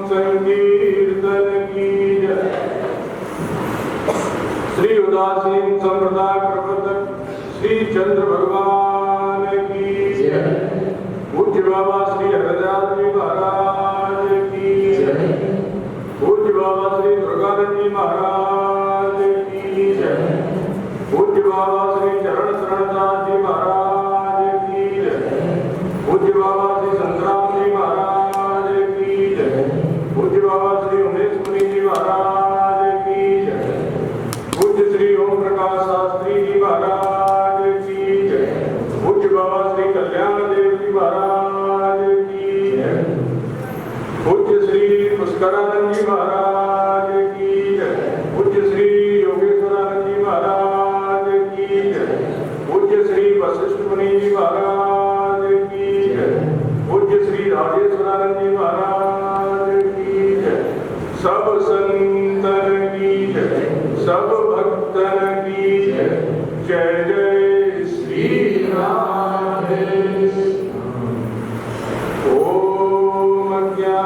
संकीर्तन की जय। श्री उदासीन संप्रदाय प्रवर्तक श्री चंद्र भगवान की जय। पूज्य बाबा श्री हरदयाल जी महाराज की जय। पूज्य बाबा श्री दुर्गानंद जी महाराज की जय। पूज्य बाबा श्री चरण शरणदास जी महाराज की जय। पूज्य बाबा श्री संग्राम जी महाराज की जय। पूज्य बाबा श्री उमेश मुनि जी महाराज की जय। पूज्य श्री ओम प्रकाश शास्त्री जी महाराज की जय। पूज्य बाबा श्री कल्याण देव जी महाराज की जय। पूज्य श्री पुष्करानंद जी महाराज की जय। पूज्य श्री योगेश्वरानंद जी महाराज की जय। पूज्य श्री वशिष्ठ मुनि जी महाराज की जय। पूज्य श्री राजेश्वरानंद जी महाराज की जय। सब संतन की जय, सब भक्तन की जय। जय जय श्री राधे। ओम अज्ञानतिमिरान्धस्य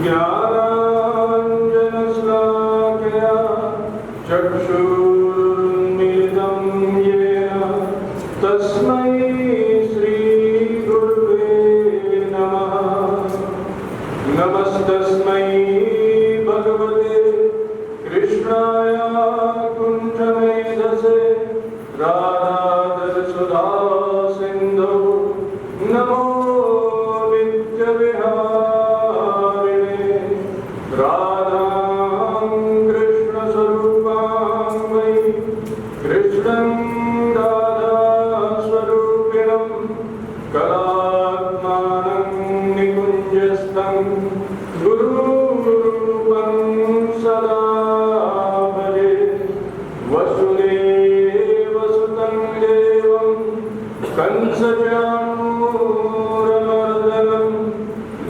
ज्ञानाञ्जनशलाकया चक्षुरुन्मीलितं येन तस्मै श्रीगुरुवे नमः। नमस्तस्मै भगवते कृष्णाय कुञ्जमेधसे राधाधर सुधा सिन्धौ नमो नित्यविहारिणे राधां कृष्णस्वरूपां वै कृष्णं राधास्वरूपिणं कलात्मानं निकुञ्जस्थं गुरुरूपं सदा भजे। वसुदेवसुतं देवं कंसचाणूरमर्दनं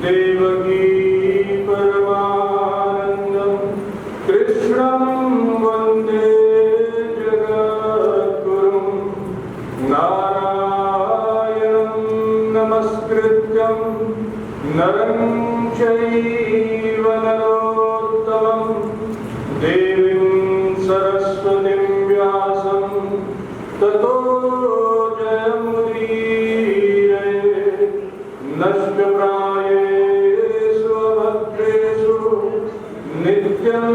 देवकी परमानन्दं कृष्णं वन्दे जगद्गुरुं। नारायणं नमस्कृत्यं नरं चैव नरोत्तमं देवीं सरस्वतीं व्यासं ततो जयमुदीरये। नष्टप्रायेषु भद्रेषु नित्यं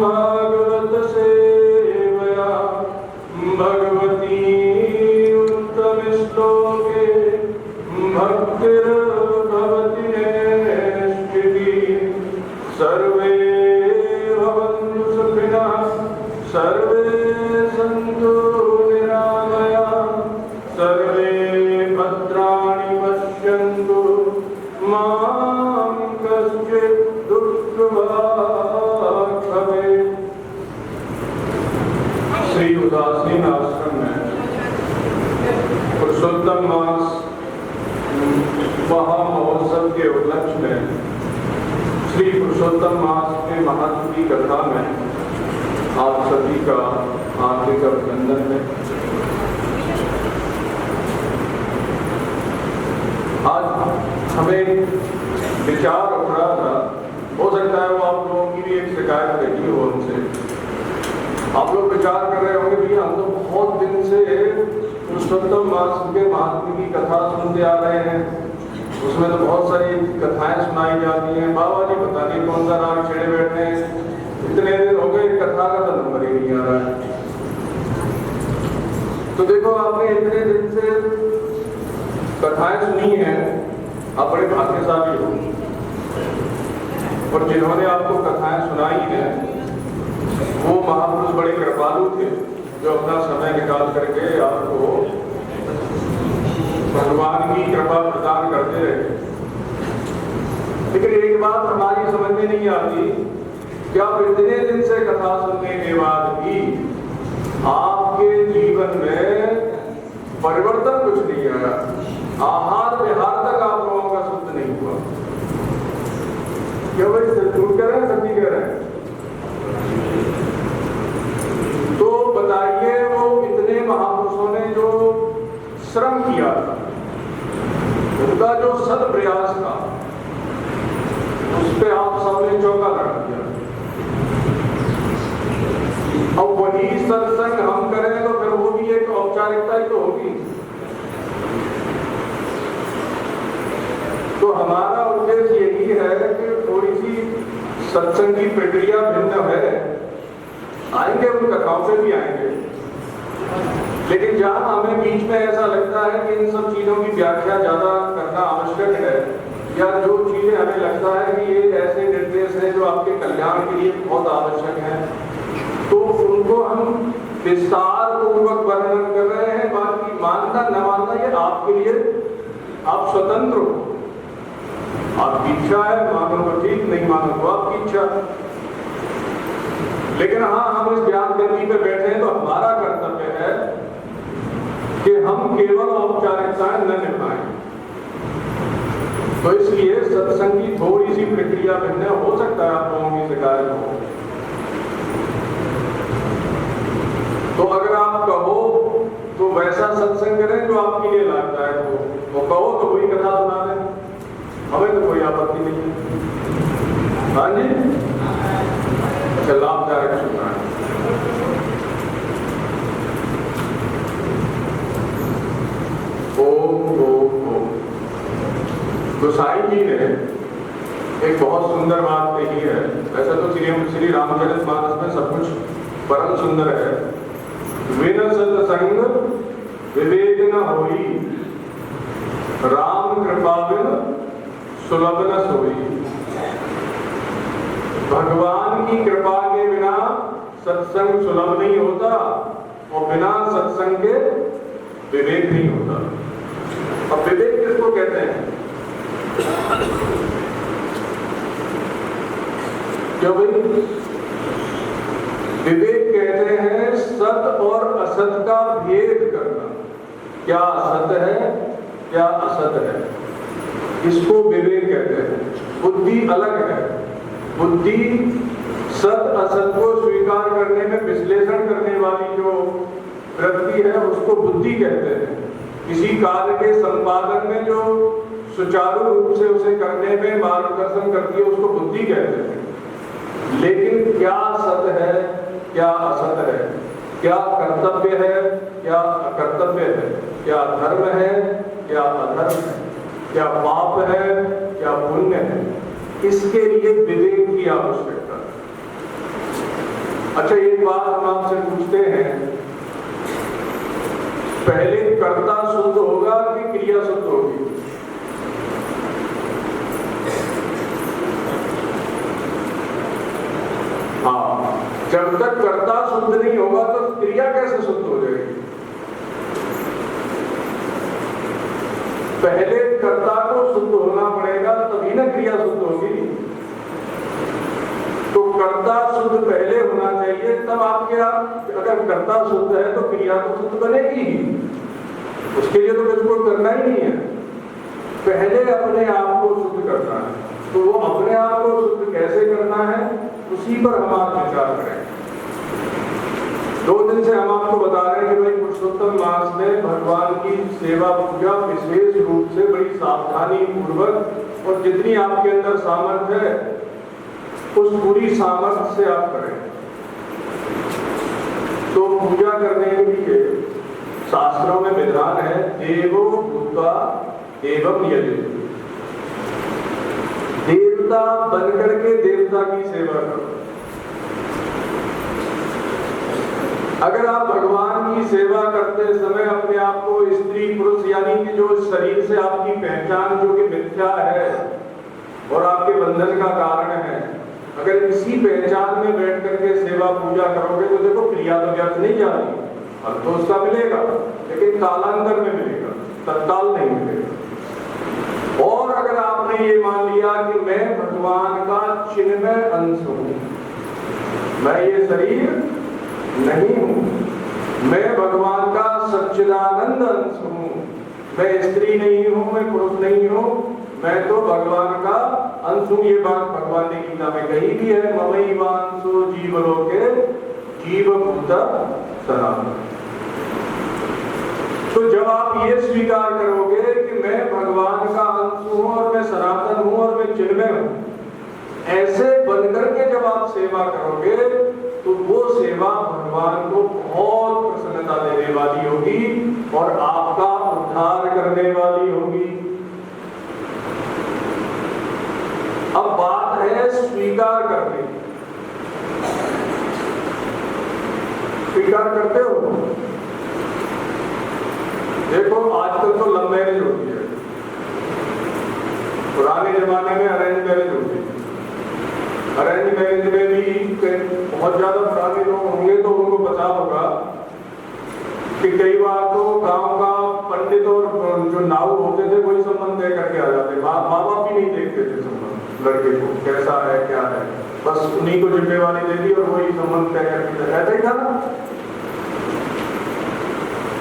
भागवत सेवया भगवती उत्तमश्लोके भक्तिर्भवति नैष्ठिकी। सर्वे भवन्तु सुखिनः सर्वे सन्तु निरामयाः सर्वे भद्राणि पश्यन्तु मा कश्चित् दुःखभाग् भवेत्। श्री उदासीन आश्रम में पुरुषोत्तम मास महामहोत्सव के उपलक्ष्य में श्री पुरुषोत्तम मास के महत्व की कथा में आप सभी का हार्दिक अभिनंदन है। आज हमें विचार उठ रहा था, हो सकता है वो आप लोगों की भी एक शिकायत रही हो उनसे। आप लोग विचार कर रहे होंगे भैया हम तो बहुत दिन से पुरुषोत्तम मास के महात्म्य की कथा सुनते आ रहे हैं, उसमें तो बहुत सारी कथाएं सुनाई जाती हैं। बाबा जी पता नहीं कौन सा राग छेड़े बैठे हैं, इतने दिन हो गए कथा का तो नंबर ही नहीं आ रहा है। तो देखो आपने इतने दिन से कथाएं सुनी हैं, आप बड़े भाग्यशाली हो। और जिन्होंने आपको कथाएं सुनाई हैं वो महापुरुष बड़े कृपालु थे, जो अपना समय निकाल करके आपको भगवान की कृपा प्रदान करते रहे। लेकिन एक बात हमारी समझ में नहीं आती, क्या इतने दिन से कथा सुनने के बाद भी आपके जीवन में परिवर्तन कुछ नहीं आया? आहार विहार तक आप लोगों का शुद्ध नहीं हुआ? क्या भाई झूठ कह रहे हैं, सच्ची कह रहे हैं? तो बताइए वो इतने महापुरुषों ने जो श्रम किया था, उनका जो सद प्रयास था उस पे आप सबने चौका लगा दिया। अब वही सत्संग हम करें तो फिर वो भी एक औपचारिकता ही तो होगी। तो हमारा उद्देश्य यही है कि थोड़ी सी सत्संग की प्रक्रिया भिन्न है। आएंगे उन कथाओं से भी आएंगे, लेकिन जहां हमें बीच में ऐसा लगता है कि इन सब चीजों की व्याख्या ज्यादा करना आवश्यक है, या जो चीजें हमें लगता है कि ये ऐसे निर्देश हैं जो आपके कल्याण के लिए बहुत आवश्यक हैं, तो उनको हम विस्तार पूर्वक वर्णन कर रहे हैं। बाकी मानना न मानना ये आपके लिए, आप स्वतंत्र हो, आपकी इच्छा है, मानो तो ठीक, नहीं मानो तो आपकी इच्छा। लेकिन हाँ, हम इस ज्ञान गति पे बैठे हैं तो हमारा कर्तव्य है कि हम केवल औपचारिकताएं न निभाएं। तो इसलिए सत्संग की थोड़ी सी प्रक्रिया भिन्न हो सकता है, आप लोगों की शिकायत हो। तो अगर आप कहो तो वैसा सत्संग करें जो आपके लिए लाभदायक हो, वो कहो तो कोई कथा सुना दें, हमें तो कोई आपत्ति नहीं है। हाँ जी, अच्छा, लाभदायक सुनना है। ओम। गोसाई जी ने एक बहुत सुंदर बात कही है। वैसे तो श्री रामचरितमानस में सब कुछ परम सुंदर है। विन सत्संग विवेक न होई, राम कृपा बिन सुलभ न सोई। भगवान की कृपा के बिना सत्संग सुलभ नहीं होता, और बिना सत्संग के विवेक नहीं होता। अब विवेक किसको कहते हैं? क्यों भाई? विवेक कहते हैं सत और असत का भेद करना। क्या सत है, क्या असत है, इसको विवेक कहते हैं। बुद्धि अलग है। बुद्धि सत असत को स्वीकार करने में विश्लेषण करने वाली जो वृत्ति है उसको बुद्धि कहते हैं। किसी कार्य के संपादन में जो सुचारू रूप से उसे करने में मार्गदर्शन करती है उसको बुद्धि कहते हैं। लेकिन क्या सत है, क्या असत है, क्या कर्तव्य है, क्या अकर्तव्य है, क्या धर्म है, क्या अधर्म है, क्या पाप है, क्या पुण्य है, इसके लिए विवेक की आवश्यकता है। अच्छा, एक बात हम आपसे पूछते हैं, पहले कर्ता शुद्ध होगा कि क्रिया शुद्ध होगी? हाँ, जब तक कर्ता शुद्ध नहीं होगा तो क्रिया कैसे शुद्ध हो जाएगी? पहले कर्ता को शुद्ध होना पड़ेगा, तभी ना क्रिया शुद्ध होगी। तो कर्ता शुद्ध पहले होना चाहिए, तब आपके अगर कर्ता शुद्ध है तो क्रिया तो शुद्ध बनेगी ही। उसके लिए तो कुछ करना ही नहीं है, पहले अपने आप को शुद्ध करना है। तो वो अपने आप को शुद्ध कैसे करना है, उसी पर हम आप विचार करें। 2 दिन से हम आपको बता रहे हैं कि भाई पुरुषोत्तम मास में भगवान की सेवा पूजा विशेष रूप से बड़ी सावधानी पूर्वक और जितनी आपके अंदर सामर्थ्य है उस पूरी सामर्थ्य से आप करें। तो पूजा करने के लिए शास्त्रों में विधान है, देवो भूत्वा एवं यजति। देवता बनकर के देवता की सेवा करो। अगर आप भगवान की सेवा करते समय अपने आप को स्त्री पुरुष यानी कि जो शरीर से आपकी पहचान जो कि मिथ्या है और आपके बंधन का कारण है, अगर इसी पहचान में बैठ करके सेवा पूजा करोगे तो देखो क्रिया तो व्यर्थ नहीं जा रही, फल तो उसका मिलेगा, लेकिन कालांतर में मिलेगा, तत्काल नहीं मिलेगा। और अगर आपने ये मान लिया कि मैं भगवान का चिन्मय अंश हूं, मैं ये शरीर नहीं हूं, मैं भगवान का सच्चिदानंद अंश हूं, मैं स्त्री नहीं हूं, मैं पुरुष नहीं हूं, मैं तो भगवान का अंश हूं। ये बात भगवान ने गीता में कही भी है, ममैवांसो जीवलोके जीवभूत सनातन। तो जब आप ये स्वीकार करोगे कि मैं भगवान का अंश हूँ और मैं सनातन हूँ और मैं चिन्मय हूँ, ऐसे बनकर के जब आप सेवा करोगे तो वो सेवा भगवान को बहुत प्रसन्नता देने वाली होगी और आपका उद्धार करने वाली होगी। अब बात है स्वीकार करने की। स्वीकार करते हो? देखो आजकल तो लव मैरिज होती है, पुराने जमाने में अरेंज मैरिज होती है। अरेंज मैरिज में भी बहुत ज्यादा पुराने लोग होंगे तो उनको पता होगा कि कई बार तो गांव का पंडित और जो नाऊ होते थे वही संबंध तय करके आ जाते। माँ बाप भी नहीं देखते थे संबंध, लड़के को कैसा है क्या है, बस उन्हीं को जिम्मेवारी दे दी और वही संबंध तय करके ऐसा ही था ना।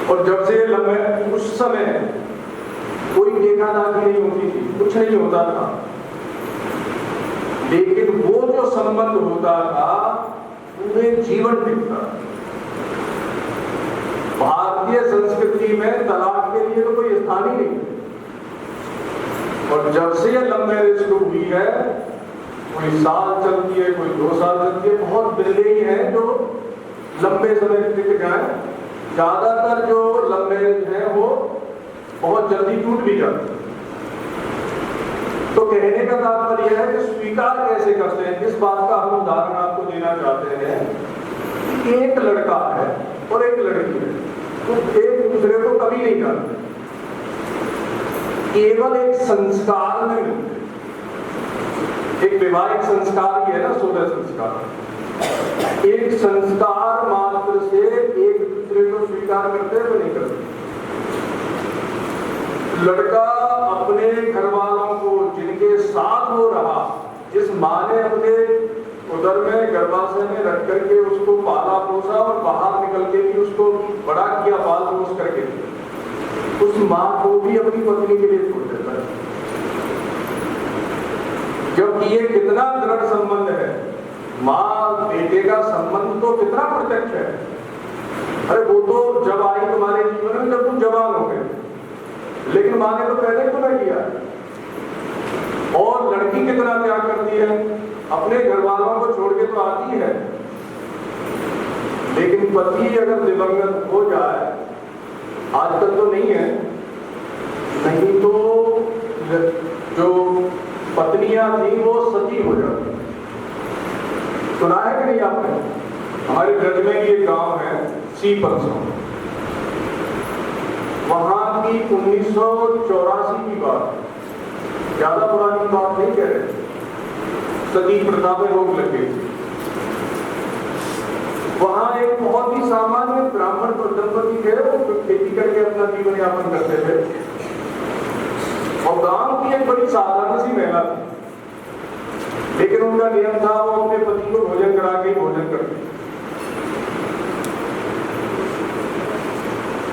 और जब से उस समय कोई देखा दाखी नहीं होती थी, कुछ नहीं होता था, लेकिन वो जो संबंध होता था पूरे जीवन टिकता। भारतीय संस्कृति में तलाक के लिए तो कोई स्थान ही नहीं। और जब से ये लव मैरिज शुरू हुई है, कोई साल चलती है, कोई 2 साल चलती है, बहुत बिरले ही हैं जो लंबे समय टिक जाए। ज्यादातर जो लव मैरिज है वो बहुत जल्दी टूट भी जाती है। तो कहने का तात्पर्य है कि स्वीकार कैसे करते हैं, इस बात का हम उदाहरण आपको देना चाहते हैं कि एक लड़का है और एक लड़की है, तो एक दूसरे को कभी नहीं जानते, केवल एक संस्कार में मिलते। एक वैवाहिक संस्कार ही है ना, 16 संस्कार, एक संस्कार मात्र से एक दूसरे को स्वीकार करते हैं वो नहीं करते। लड़का अपने घर वालों को जिनके साथ हो रहा, जिस माँ ने अपने उदर में गर्भाशय में रख करके उसको पाला पोसा और बाहर निकल के भी उसको बड़ा किया पाल पोस करके, उस माँ को भी अपनी पत्नी के लिए छोड़ देता है। जबकि ये कितना दृढ़ संबंध है, माँ बेटे का संबंध तो कितना प्रत्यक्ष है। अरे वो तो जब आई तुम्हारे जीवन में जब तुम जवान हो गए, लेकिन माँ ने तो पहले तो नहीं किया। और लड़की कितना त्याग करती है, अपने घर वालों को छोड़ के तो आती है, लेकिन पति अगर दिवंगत हो जाए, आजकल तो नहीं है, नहीं तो जो पत्नियां थी वो सती हो जाती। सुना है कि नहीं आपने? हमारे ब्रज में एक गांव है सीपरसों, वहां की 1984 की बात, ज्यादा पुरानी बात नहीं कह रहे, सती प्रथा में रोक लग गई थी। वहां एक बहुत ही सामान्य ब्राह्मण दंपति थे, वो खेती करके अपना जीवन यापन करते थे और गांव की एक बड़ी साधारण सी महिला थी, लेकिन उनका नियम था वो अपने पति को भोजन करा के भोजन करते।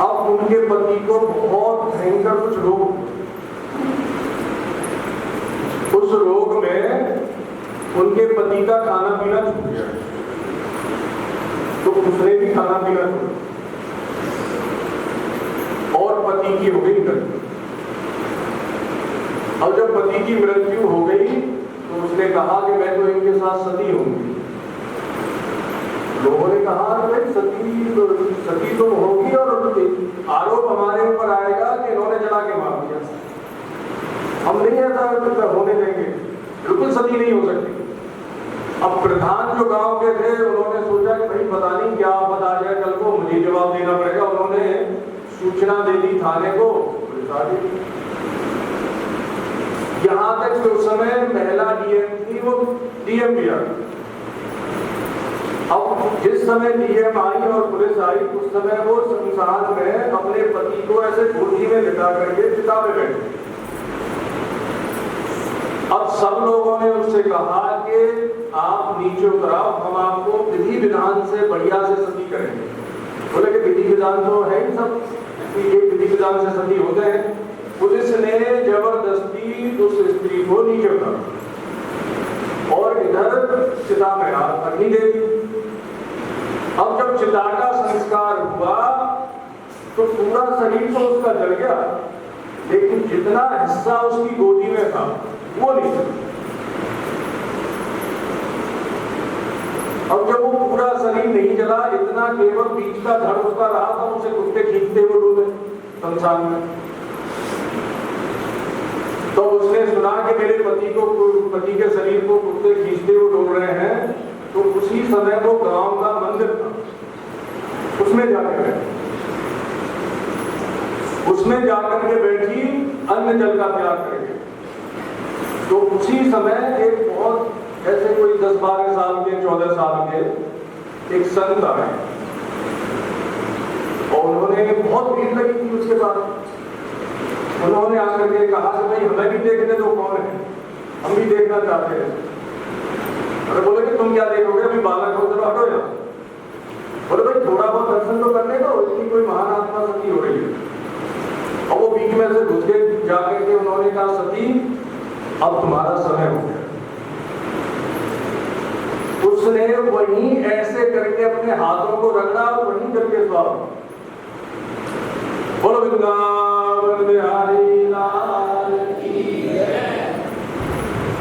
अब उनके पति को बहुत भयंकर कुछ रोग, उस रोग में उनके पति का खाना पीना छूट गया, तो उसने भी खाना पीना छोड़ा और पति की हो गई मृत्यु। अब जब पति की मृत्यु हो गई तो उसने कहा कि मैं तो इनके साथ सती होंगी। लोगों ने कहा भाई सती तो होगी और आरोप हमारे ऊपर आएगा कि इन्होंने जला के मार दिया, हम नहीं ऐसा होने देंगे, बिल्कुल सती नहीं हो सकती। अब प्रधान जो गांव के थे उन्होंने सोचा कि भाई पता नहीं क्या आफत आ जाए कल को, मुझे जवाब देना पड़ेगा। उन्होंने सूचना दे दी थाने को, पुलिस आ गई। यहाँ तक कि उस समय महिला डीएम थी, वो डीएम भी आ गई। अब जिस समय डीएम आई और पुलिस आई, उस समय वो संसार में अपने पति को ऐसे गोदी में लिटा करके चिता में बैठे। अब सब लोगों ने उससे कहा कि आप नीचे उतराओ, हम आपको विधि विधान से बढ़िया से सती करेंगे। बोले कि विधि विधान तो है ही सब, ये विधि विधान से सती होते हैं। पुलिस ने जबरदस्ती उस स्त्री को नीचे उतारा और इधर चिता में अग्नि दे दी। अब जब चिता का संस्कार हुआ तो पूरा शरीर तो उसका जल गया, लेकिन जितना हिस्सा उसकी गोदी में था वो नहीं था। अब जब वो पूरा शरीर नहीं जला, इतना केवल बीच का धड़ उसका रहा था, उसे कुत्ते खींचते हुए डूबे शमशान में। तो उसने सुना कि मेरे पति के शरीर को कुत्ते खींचते हुए डूब रहे हैं, तो उसी समय वो गांव का मंदिर था, उसमें जाकर बैठी, उसमें जाकर के बैठी अन्न जल का त्याग करके। तो उसी समय एक बहुत ऐसे कोई 10-12 साल के 14 साल के एक संत आए और उन्होंने बहुत भीड़ लगी थी उसके बाद। उन्होंने आकर के कहा कि भाई हमें भी देखने दो कौन है, हम भी देखना चाहते हैं। अरे बोले कि तुम क्या देखोगे, अभी बालक हो, चलो हटो यहाँ। बोले भाई थोड़ा बहुत दर्शन तो करने दो, इसकी कोई महान आत्मा सती हो रही है। और वो बीच में से घुस के जाकर के उन्होंने कहा सती अब तुम्हारा समय हो गया। उसने वहीं ऐसे करके अपने हाथों को रगड़ा और वहीं जल के स्वाहा। बोलो वृंदावन बिहारी लाल की जय।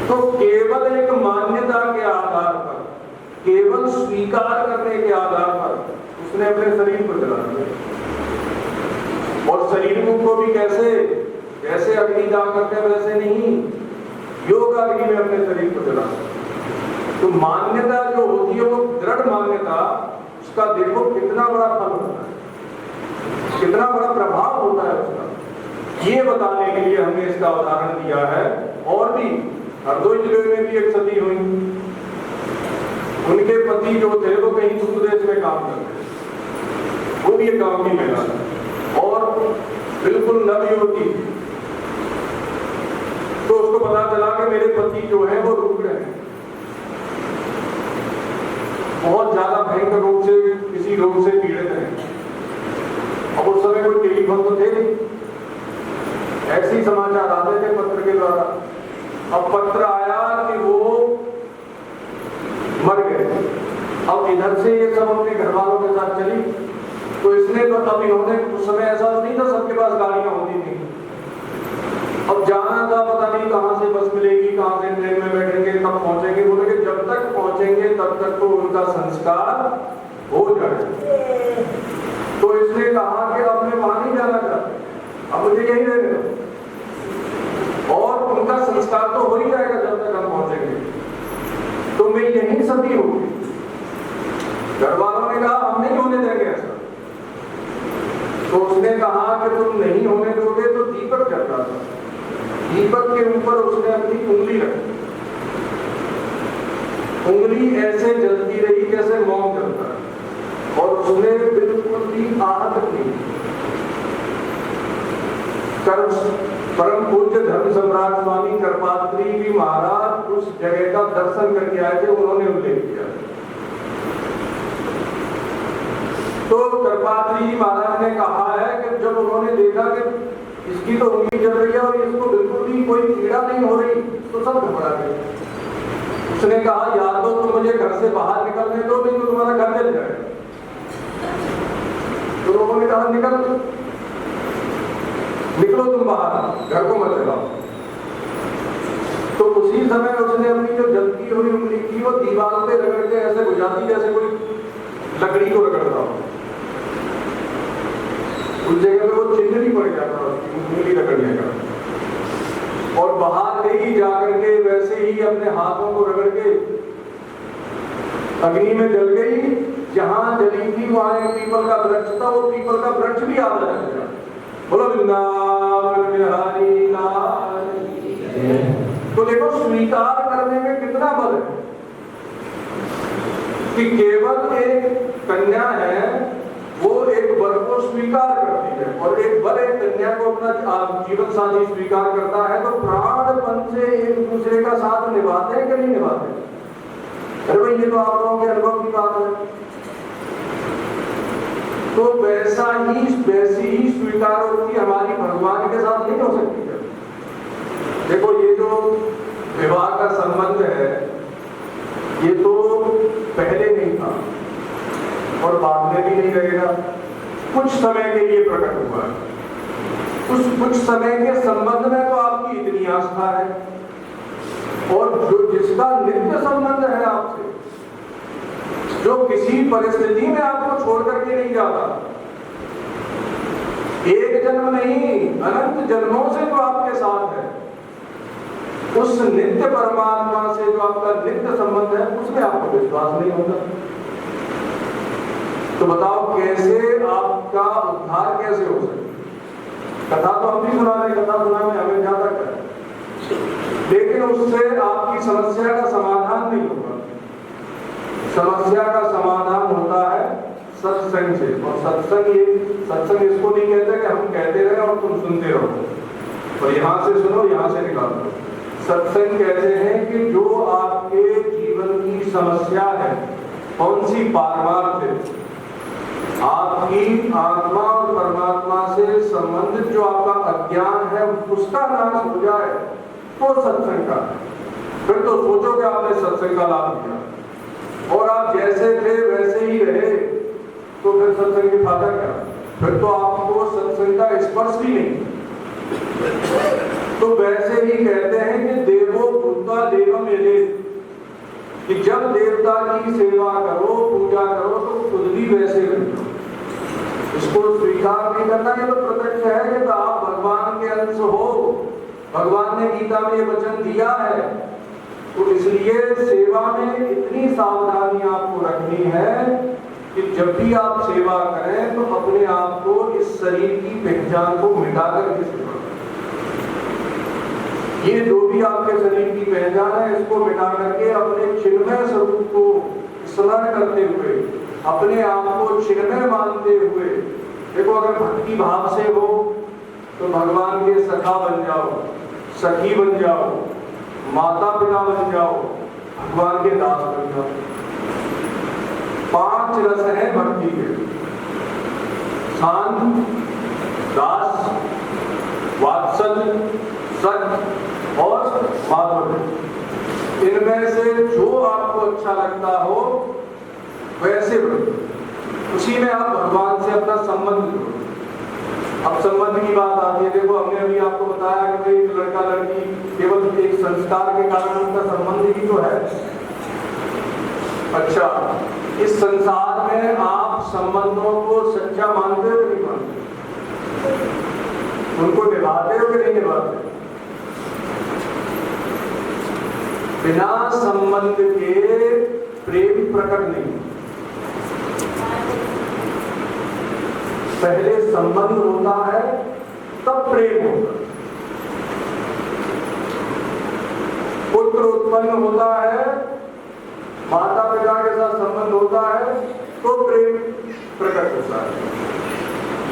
तो केवल एक मान्यता के आधार पर, केवल स्वीकार करने के आधार पर उसने अपने शरीर को जला दिया। और शरीर को भी कैसे अग्नि दान करते वैसे नहीं, योग अग्नि में अपने शरीर को जला। तो मान्यता जो होती है वो दृढ़ मान्यता, उसका देखो कितना बड़ा फल होता है, कितना बड़ा प्रभाव होता है उसका। ये बताने के लिए हमने इसका उदाहरण दिया है। और भी हरदोई जिले में भी एक सती हुई, उनके पति जो थे वो कहीं दूर देश में काम करते थे, वो भी एक गांव की महिला है और बिल्कुल नवयुवती। तो उसको पता चला कि मेरे पति जो है वो रुक रहे हैं, बहुत ज्यादा भयंकर रोग से, किसी रोग से पीड़ित हैं। अब उस समय कोई टेलीफोन तो थे नहीं, ऐसे ही समाचार आते थे पत्र के द्वारा। अब पत्र आया कि वो मर गए। अब इधर से ये सब अपने घर वालों के साथ चली, तो इसने तो तब इन्होंने, उस समय ऐसा नहीं था सबके पास गाड़ियां होती थी। अब जाना था, पता नहीं कहां से बस मिलेगी, कहां से ट्रेन में बैठेंगे, कब पहुंचेंगे। बोले कि जब तक पहुंचेंगे तब तक तो उनका संस्कार हो जाए। तो इसने कहा कि अब मैं वहां नहीं जाना चाहता, अब मुझे यही रहने दो, और उनका संस्कार तो हो ही जाएगा जब तक हम पहुंचेंगे, तो मैं यही सती होगी। घर वालों ने कहा हम नहीं होने देंगे ऐसा। तो उसने कहा कि तुम नहीं होने दोगे तो दीपक जल रहा था, दीपक के ऊपर उसने अपनी उंगली रखी, उंगली ऐसे जलती रही जैसे मोम जलता है, और उसने बिल्कुल भी आहत नहीं। परम पूज्य धर्म सम्राट स्वामी कृपात्री भी महाराज उस जगह का दर्शन करके आए थे, उन्होंने उल्लेख किया। तो कृपात्री जी महाराज ने कहा है कि जब उन्होंने देखा कि इसकी तो उंगली जल रही है और इसको बिल्कुल भी कोई पीड़ा नहीं हो रही, तो सब घबरा गए। उसने कहा या तो तुम मुझे घर से बाहर निकलने दो, नहीं तो तुम्हारा घर जल जाएगा। तो लोगों ने कहा निकलो तुम बाहर, घर को मत जलाओ। तो उसी समय उसने अपनी जो जलती हुई उंगली थी वो दीवार पे रगड़ के ऐसे बुझाती जैसे कोई लकड़ी को रगड़ रहा हो। उस जगह पे वो चिन्ह नहीं पड़ जाता उंगली रगड़ने का। और बाहर गई जाकर के वैसे ही अपने हाथों को रगड़ के अग्नि में जल गई। जहां जली थी वहां एक पीपल का वृक्ष था, वो पीपल का वृक्ष भी आधा जल गया। बोलो वृंदावन बिहारी लाल की जय। तो देखो स्वीकार करने में कितना बल है कि केवल एक कन्या है, वो एक वर को स्वीकार करती है, और एक वर एक कन्या को अपना जीवन साथी स्वीकार करता है, तो प्राणपन से एक दूसरे का साथ निभाते हैं कि नहीं निभाते? अरे भाई ये तो आप लोगों के अनुभव की बात है। तो वैसी ही स्वीकार होती हमारी भगवान के साथ नहीं हो सकती है। देखो ये जो विवाह का संबंध है ये तो पहले नहीं था और बाद में भी नहीं रहेगा, कुछ समय के लिए प्रकट हुआ है। उस कुछ समय के संबंध में तो आपकी इतनी आस्था है, और जो जिसका नित्य संबंध है आपसे, जो किसी परिस्थिति में आपको छोड़ करके नहीं जाता, एक जन्म नहीं अनंत जन्मों से जो आपके साथ है, उस नित्य परमात्मा से जो आपका नित्य संबंध है, उसमें आपको विश्वास नहीं होता। तो बताओ कैसे आपका उद्धार कैसे हो सकता? कथा तो हम भी सुना रहे, कथा सुनाने हमें ज्यादा कर, लेकिन उससे आपकी समस्या का समाधान नहीं होगा। समस्या का समाधान होता है सत्संग से, और सत्संग इसको नहीं कहते कि हम कहते रहे और तुम सुनते रहो, और यहां से सुनो यहां से निकालो। सत्संग कहते हैं कि जो आपके जीवन की समस्या है, कौन सी पारमार्थ है, आपकी आत्मा और परमात्मा से संबंधित जो आपका अज्ञान है उसका नाश हो जाए, तो सत्संग का। फिर तो सोचो कि आपने सत्संग का लाभ लिया और आप जैसे थे वैसे ही रहे, तो फिर सत्संग की फायदा क्या? फिर तो आपको सत्संग का स्पर्श भी नहीं। तो वैसे ही कहते हैं कि देवो भूता देवम यजेत, कि जब देवता की सेवा करो, पूजा करो, तो खुद भी वैसे बनो। इसको स्वीकार नहीं करना, ये तो प्रत्यक्ष है कि आप भगवान के अंश हो। भगवान ने गीता में ये वचन दिया है, तो इसलिए सेवा में इतनी सावधानी आपको रखनी है कि जब भी आप सेवा करें तो अपने आप को इस शरीर की पहचान को मिटाकर के सेवा करें। ये जो भी आपके शरीर की पहचान है, इसको मिटा करके अपने चिन्मय स्वरूप को स्मरण करते हुए, अपने आप को चिन्मय मानते हुए, देखो अगर भक्ति भाव से हो तो भगवान के सखा बन जाओ, सखी बन जाओ, माता पिता बन जाओ, भगवान के दास बन जाओ। 5 रस हैं भक्ति के, शांत, दास, वात्सल्य, सख और माधुर्य। इनमें से जो आपको अच्छा लगता हो वैसे बनो, उसी में आप भगवान से अपना संबंध जोड़ो। अब संबंध की बात आती है, देखो हमने अभी आपको बताया कि एक लड़का लड़की केवल एक संस्कार के कारण उनका संबंध ही तो है। अच्छा, इस संसार में आप संबंधों को सच्चा मानते हो कि नहीं मानते? उनको निभाते हो कि नहीं निभाते? बिना संबंध के प्रेम प्रकट नहीं। पहले संबंध होता है तब प्रेम होता है। पुत्र उत्पन्न होता है, माता पिता के साथ संबंध होता है तो प्रेम प्रकट होता है।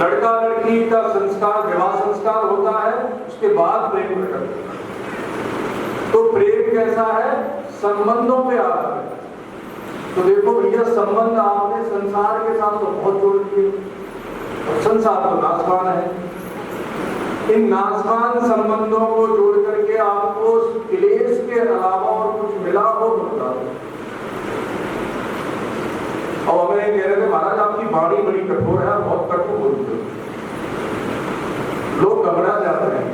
लड़का लड़की का संस्कार, विवाह संस्कार होता है, उसके बाद प्रेम प्रकट होता है। तो प्रेम कैसा है? संबंधों पे आता है। तो देखो भैया, संबंध आपने संसार के साथ तो बहुत जोड़ दिए, और संसार तो नाशवान है। इन नाशवान संबंधों को जोड़ करके आपको क्लेश के अलावा और कुछ मिला हो तो बता दो। और हमें कह रहे थे महाराज आपकी वाणी बड़ी कठोर है, बहुत कठोर बोलते हो, लोग घबरा जाते हैं।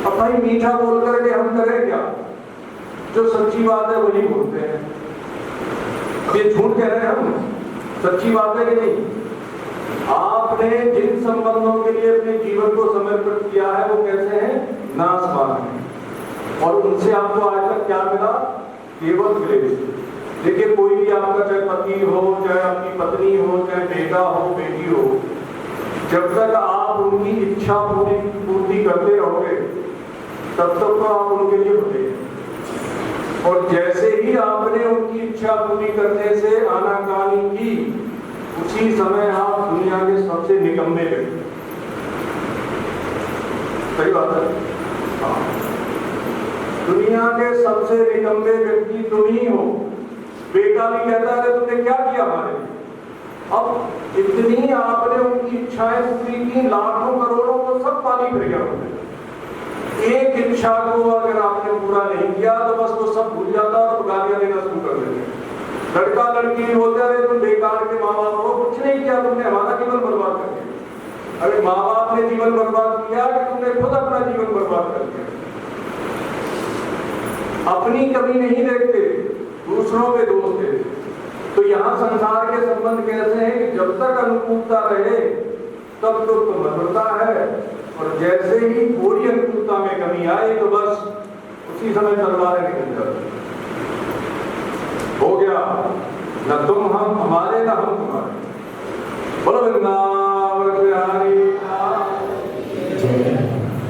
अब भाई मीठा बोल करके हम करें क्या? जो सच्ची बात है वही बोलते हैं। अब ये झूठ कह रहे हैं हम, सच्ची बात है कि नहीं? आपने जिन संबंधों के लिए अपने जीवन को समर्पित किया है वो कैसे हैं? नाशवान है। और उनसे आपको आज तक क्या मिला? केवल क्लेश। देखिए, कोई भी आपका चाहे पति हो, चाहे आपकी पत्नी हो, चाहे बेटा हो, बेटी हो, जब तक आप उनकी इच्छा पूर्ति करते रहोगे तब तक तो आप उनके लिए होते हैं। और जैसे ही आपने उनकी इच्छा पूरी करने से आनाकानी की, उसी समय आप दुनिया के सबसे निकम्मे व्यक्ति। सही बात है? हाँ, दुनिया के सबसे निकम्मे व्यक्ति तुम ही हो। बेटा भी कहता है तुमने क्या किया हमारे लिए? अब इतनी आपने उनकी इच्छाएं पूरी की, लाखों करोड़ों को सब पानी फिर गया होते। एक इच्छा को अगर आपने पूरा नहीं किया तो बस वो सब भूल जाता और गालियां देना शुरू कर देते। लड़का लड़की बोलते रहे तुम बेकार के माँ बाप हो, कुछ नहीं किया तुमने, हमारा जीवन बर्बाद कर दिया। अरे माँ बाप आपने जीवन बर्बाद किया कि तुमने खुद अपना जीवन बर्बाद कर दिया? अपनी कमी नहीं देखते, दूसरों पे दोष देते। तो यहाँ संसार के संबंध कैसे हैं कि जब तक अनुकूलता रहे तब तो मधुरता है, और जैसे ही थोड़ी अनुकूलता में कमी आए तो बस उसी समय तलवारें निकल जाती। हो गया न तुम हम हमारे, न हम तुम्हारे। बोलो वृंदावन बिहारी।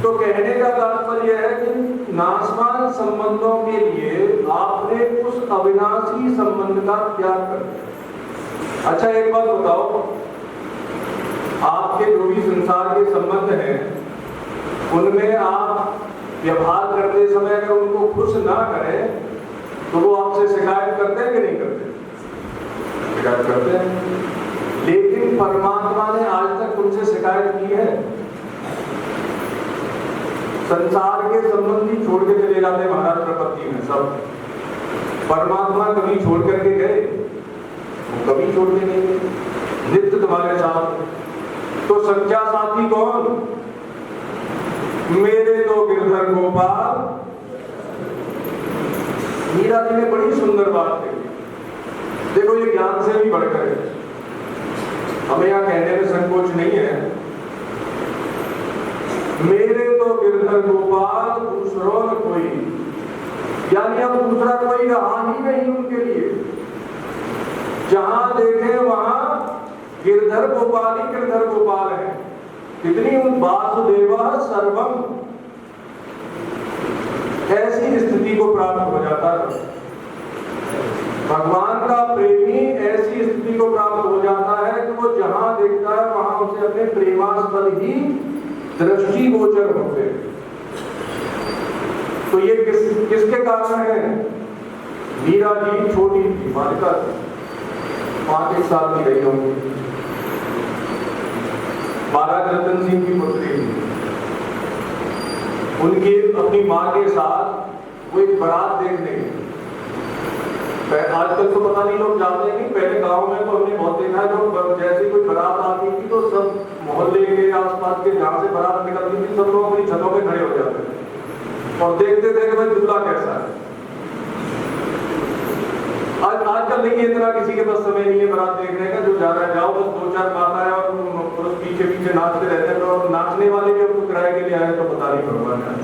तो कहने का तात्पर्य है कि नाशवान संबंधों के लिए आपने उस अविनाशी संबंध का त्याग कर दिया। अच्छा एक बात बताओ, आपके जो भी संसार के संबंध हैं उनमें आप व्यवहार करते समय अगर उनको खुश ना करें तो वो आपसे शिकायत करते हैं कि नहीं करते? शिकायत करते हैं। लेकिन परमात्मा ने आज तक तुमसे शिकायत की है? संसार के संबंधी छोड़ के चले जाते महाराज प्रपत्ति में सब, परमात्मा कभी छोड़ करके गए? वो कभी छोड़ के नहीं गए, नित्य तुम्हारे साथ। तो सच्चा साथी कौन? मेरे तो गिरधर गोपाल। मीरा जी ने बड़ी सुंदर बात कही। देखो ये ज्ञान से भी बढ़कर है, हमें यहाँ कहने में संकोच नहीं है। मेरे तो गिरधर गोपाल दूसरों न कोई, यानी अब दूसरा कोई रहा ही नहीं उनके लिए। जहां देखे वहां गिरधर गोपाल ही गिरधर गोपाल है। कितनी वासुदेवा सर्वम, ऐसी स्थिति को प्राप्त हो जाता है। भगवान का प्रेमी ऐसी स्थिति को प्राप्त हो जाता है कि वो जहां देखता है वहां उसे अपने प्रेमास्पद ही दृष्टि गोचर होते। तो ये किसके कारण है? मीरा जी छोटी थी, बालिका 5-1 साल की रही होंगी, महाराज रतन सिंह की पुत्री थी। उनकी अपनी माँ के साथ वो एक बारात देखने गई। आजकल तो पता नहीं लोग जाते हैं, पहले गांव में तो हमने बहुत देखा है, जो जैसे कोई बारात आती थी तो सब मोहल्ले के आसपास के जहाँ से बारात निकलती थी सब लोग अपनी छतों पे खड़े हो जाते थे और देखते थे कि भाई दूल्हा कैसा है। आजकल नहीं, इतना किसी के पास समय नहीं है बारात देखने का। जो जा रहा है जाओ, बस 2-4 माता है और पुरुष पीछे पीछे नाचते रहते हैं। और नाचने वाले भी अब तो किराए के लिए आए तो पता नहीं भगवान है।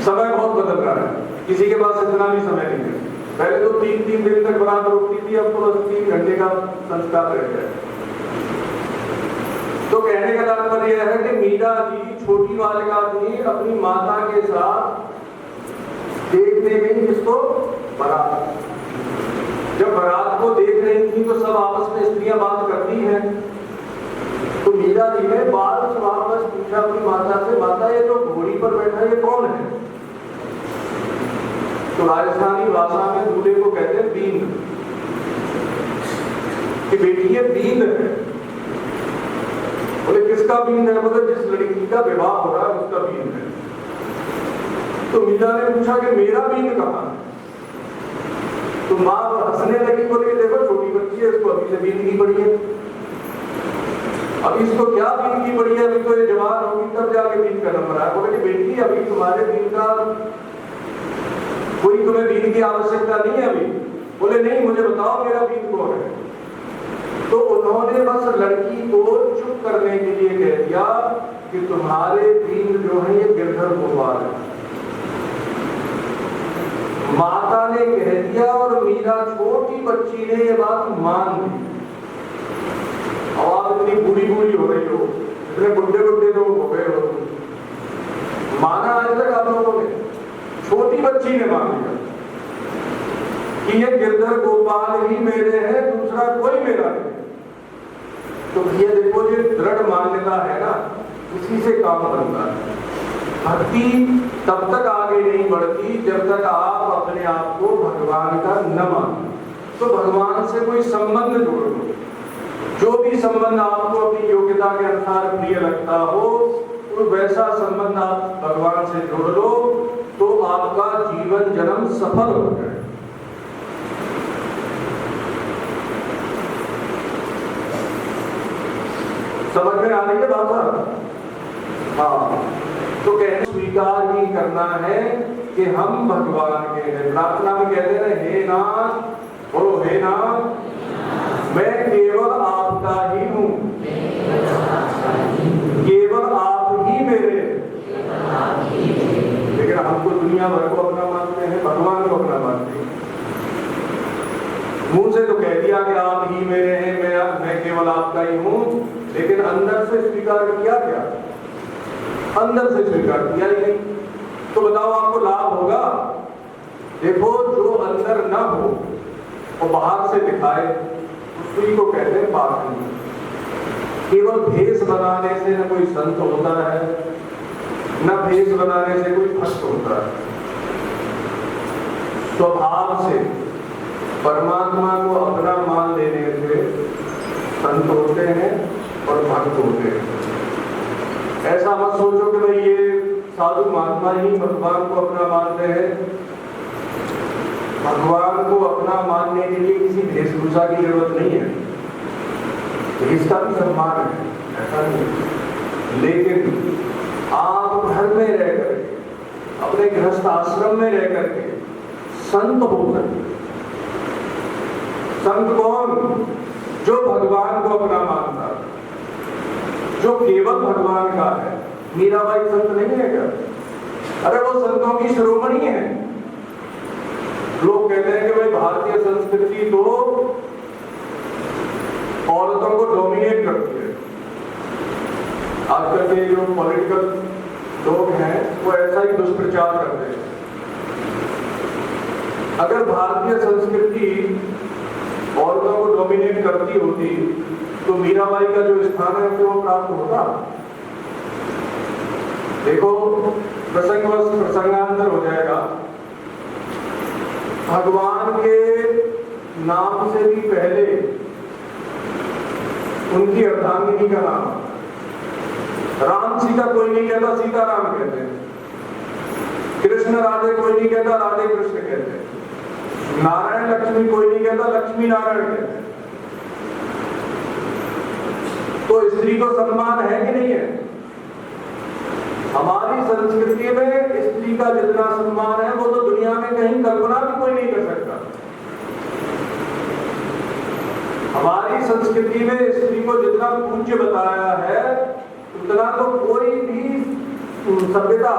समय बहुत बदल रहा है, किसी के पास इतना भी समय नहीं है। पहले तो 3-3 दिन तक बारात रुकती थी, अब तो बस 3 घंटे का संस्कार रह गया। तो कहने का तात्पर्य यह है कि मीरा जी छोटी बालिका थी, अपनी माता के साथ देखने गई किसको? बारात। जब बारात को देख रही थी तो सब आपस में स्त्रियां बात करती हैं। तो मीरा जी ने बाल स्वभाव बस पूछा अपनी माता से, माता ये तो घोड़ी पर बैठा ये कौन है? तो राजस्थानी भाषा में दूल्हे को कहते हैं बींद, कि बेटी ये बींद है। बोले किसका बींद है? बोले जिस लड़की का विवाह हो रहा है उसका बींद है। तो मीरा ने पूछा कि मेरा बींद कहाँ है? तो माँ हंसने लगी, बोले देखो छोटी बच्ची है, इसको अभी से बींद की पड़ी है, अभी इसको क्या बींद की पड़ी है, अभी तो ये जवान होगी तब जाके बींद का नंबर आया। बोले कि बेटी अभी तुम्हारे बींद का कोई तुम्हें बींद की आवश्यकता नहीं है अभी। बोले नहीं, मुझे बताओ मेरा बींद कौन है। तो उन्होंने बस लड़की को चुप करने के लिए कह दिया कि तुम्हारे बींद जो है ये गिरधर गोपाल है। माता ने कह दिया और मीरा छोटी बच्ची ने ये बात मान ली। अब आप इतनी बूढ़ी बूढ़ी हो रही हो, इतने बुढ़े बुढ़े लोग हो गए हो, माना आज तक आप लोगों ने? छोटी बच्ची ने मान लिया कि ये गिरधर गोपाल ही मेरे हैं, दूसरा कोई मेरा नहीं। तो ये देखो ये दृढ़ मान्यता है ना, इसी से काम बनता है। भक्ति तब तक आगे नहीं बढ़ती जब तक आप अपने आप को भगवान का न मानो। तो भगवान से कोई संबंध जोड़ लो, जो भी संबंध आपको अपनी योग्यता के अनुसार प्रिय लगता हो, वैसा संबंध आप भगवान से जोड़ लो तो आपका जीवन जन्म सफल हो जाए। समझ में आ रही है बात? हाँ, तो कहने स्वीकार ही करना है कि हम भगवान के हैं। प्रार्थना में कहते हैं हे नाथ, बोलो हे नाथ, मैं केवल आपका ही हूँ, केवल आप ही मेरे। लेकिन हमको दुनिया भर को अपना मानते हैं, भगवान को अपना मानते हैं। मुंह से तो कह दिया कि आप ही मेरे हैं, मैं केवल आपका ही हूँ, लेकिन अंदर से स्वीकार किया क्या? अंदर से स्वीकार किया ही नहीं। तो बताओ आपको लाभ होगा? देखो, जो अंदर न हो और बाहर से दिखाए, उसी को कहते हैं पाखंड। केवल भेष बनाने से न कोई संत होता है, न भेष बनाने से कोई भक्त होता है। स्वभाव से परमात्मा को अपना मान लेने से संत होते हैं और भक्त होते हैं। ऐसा मत सोचो कि भाई ये साधु महात्मा ही भगवान को अपना मानते हैं। भगवान को अपना मानने के लिए किसी वेशभूषा की जरूरत नहीं है, इसका भी सम्मान है, ऐसा नहीं। लेकिन आप घर में रह करके, अपने गृहस्थ आश्रम में रह करके संत हो सकते। संत कौन? जो भगवान को अपना मानता, जो केवल भगवान का है। मीराबाई संत नहीं है क्या? अरे वो संतों की शिरोमणि है। लोग कहते हैं कि भाई भारतीय संस्कृति तो औरतों को डोमिनेट करती है। आजकल के जो पॉलिटिकल लोग हैं वो ऐसा ही दुष्प्रचार करते हैं। अगर भारतीय संस्कृति औरतों को डोमिनेट करती होती तो मीराबाई का जो स्थान है उसे वो प्राप्त होता। देखो, प्रसंगवश प्रसंगांतर हो जाएगा। भगवान के नाम से भी पहले उनकी अर्धांगिनी का नाम, राम सीता कोई नहीं कहता, सीता राम कहते हैं। कृष्ण राधे कोई नहीं कहता, राधे कृष्ण कहते हैं। नारायण लक्ष्मी कोई नहीं कहता, लक्ष्मी नारायण कहते हैं। तो स्त्री को सम्मान है कि नहीं है? हमारी संस्कृति में स्त्री का जितना सम्मान है वो तो दुनिया में कहीं कल्पना भी कोई नहीं कर सकता। हमारी संस्कृति में स्त्री को जितना पूज्य बताया है उतना तो कोई भी सभ्यता,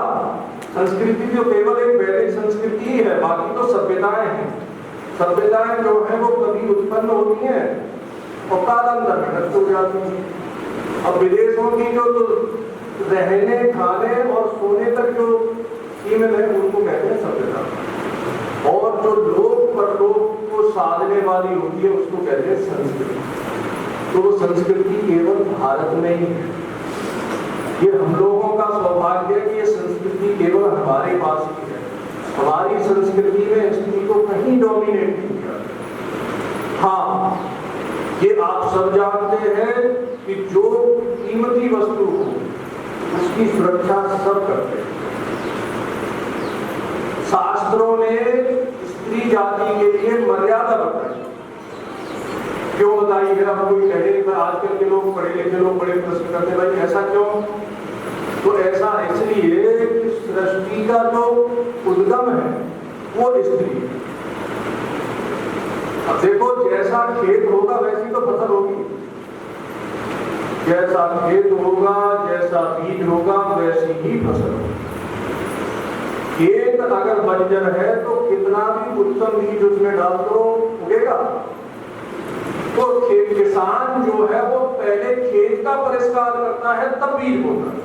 संस्कृति जो केवल एक वैदिक संस्कृति ही है, बाकी तो सभ्यताएं हैं। सभ्यताएं जो है वो कभी उत्पन्न होती हैं और कालांतर में नष्ट हो जाती हैं। अब विदेशों की जो रहने, खाने और सोने तक जो सीमित है उनको कहते हैं सभ्यता, और जो लोक परलोक को साधने वाली होती है उसको कहते हैं संस्कृति। तो वो संस्कृति केवल भारत में ही है। ये हम लोगों का सौभाग्य है कि ये संस्कृति केवल हमारे पास ही है। हमारी संस्कृति में स्त्री को कहीं डोमिनेट नहीं किया। हाँ, ये आप सब जानते हैं कि जो कीमती वस्तु हो उसकी सुरक्षा सब करते हैं। शास्त्रों ने स्त्री जाति के लिए मर्यादा बताई। क्यों बताई है? अब कोई कहे, आजकल के लोग, पढ़े लिखे लोग बड़े प्रश्न करते, भाई ऐसा क्यों? तो ऐसा इसलिए कि सृष्टि का जो उद्गम है वो स्त्री है। अब देखो, जैसा खेत होगा वैसी तो फसल होगी, जैसा खेत होगा, जैसा बीज होगा, वैसी ही फसल होगी। खेत अगर बंजर है तो कितना भी उत्तम बीज उसमें डाल दो उगेगा। तो किसान जो है वो पहले खेत का परिष्कार करता है तब बीज होता है।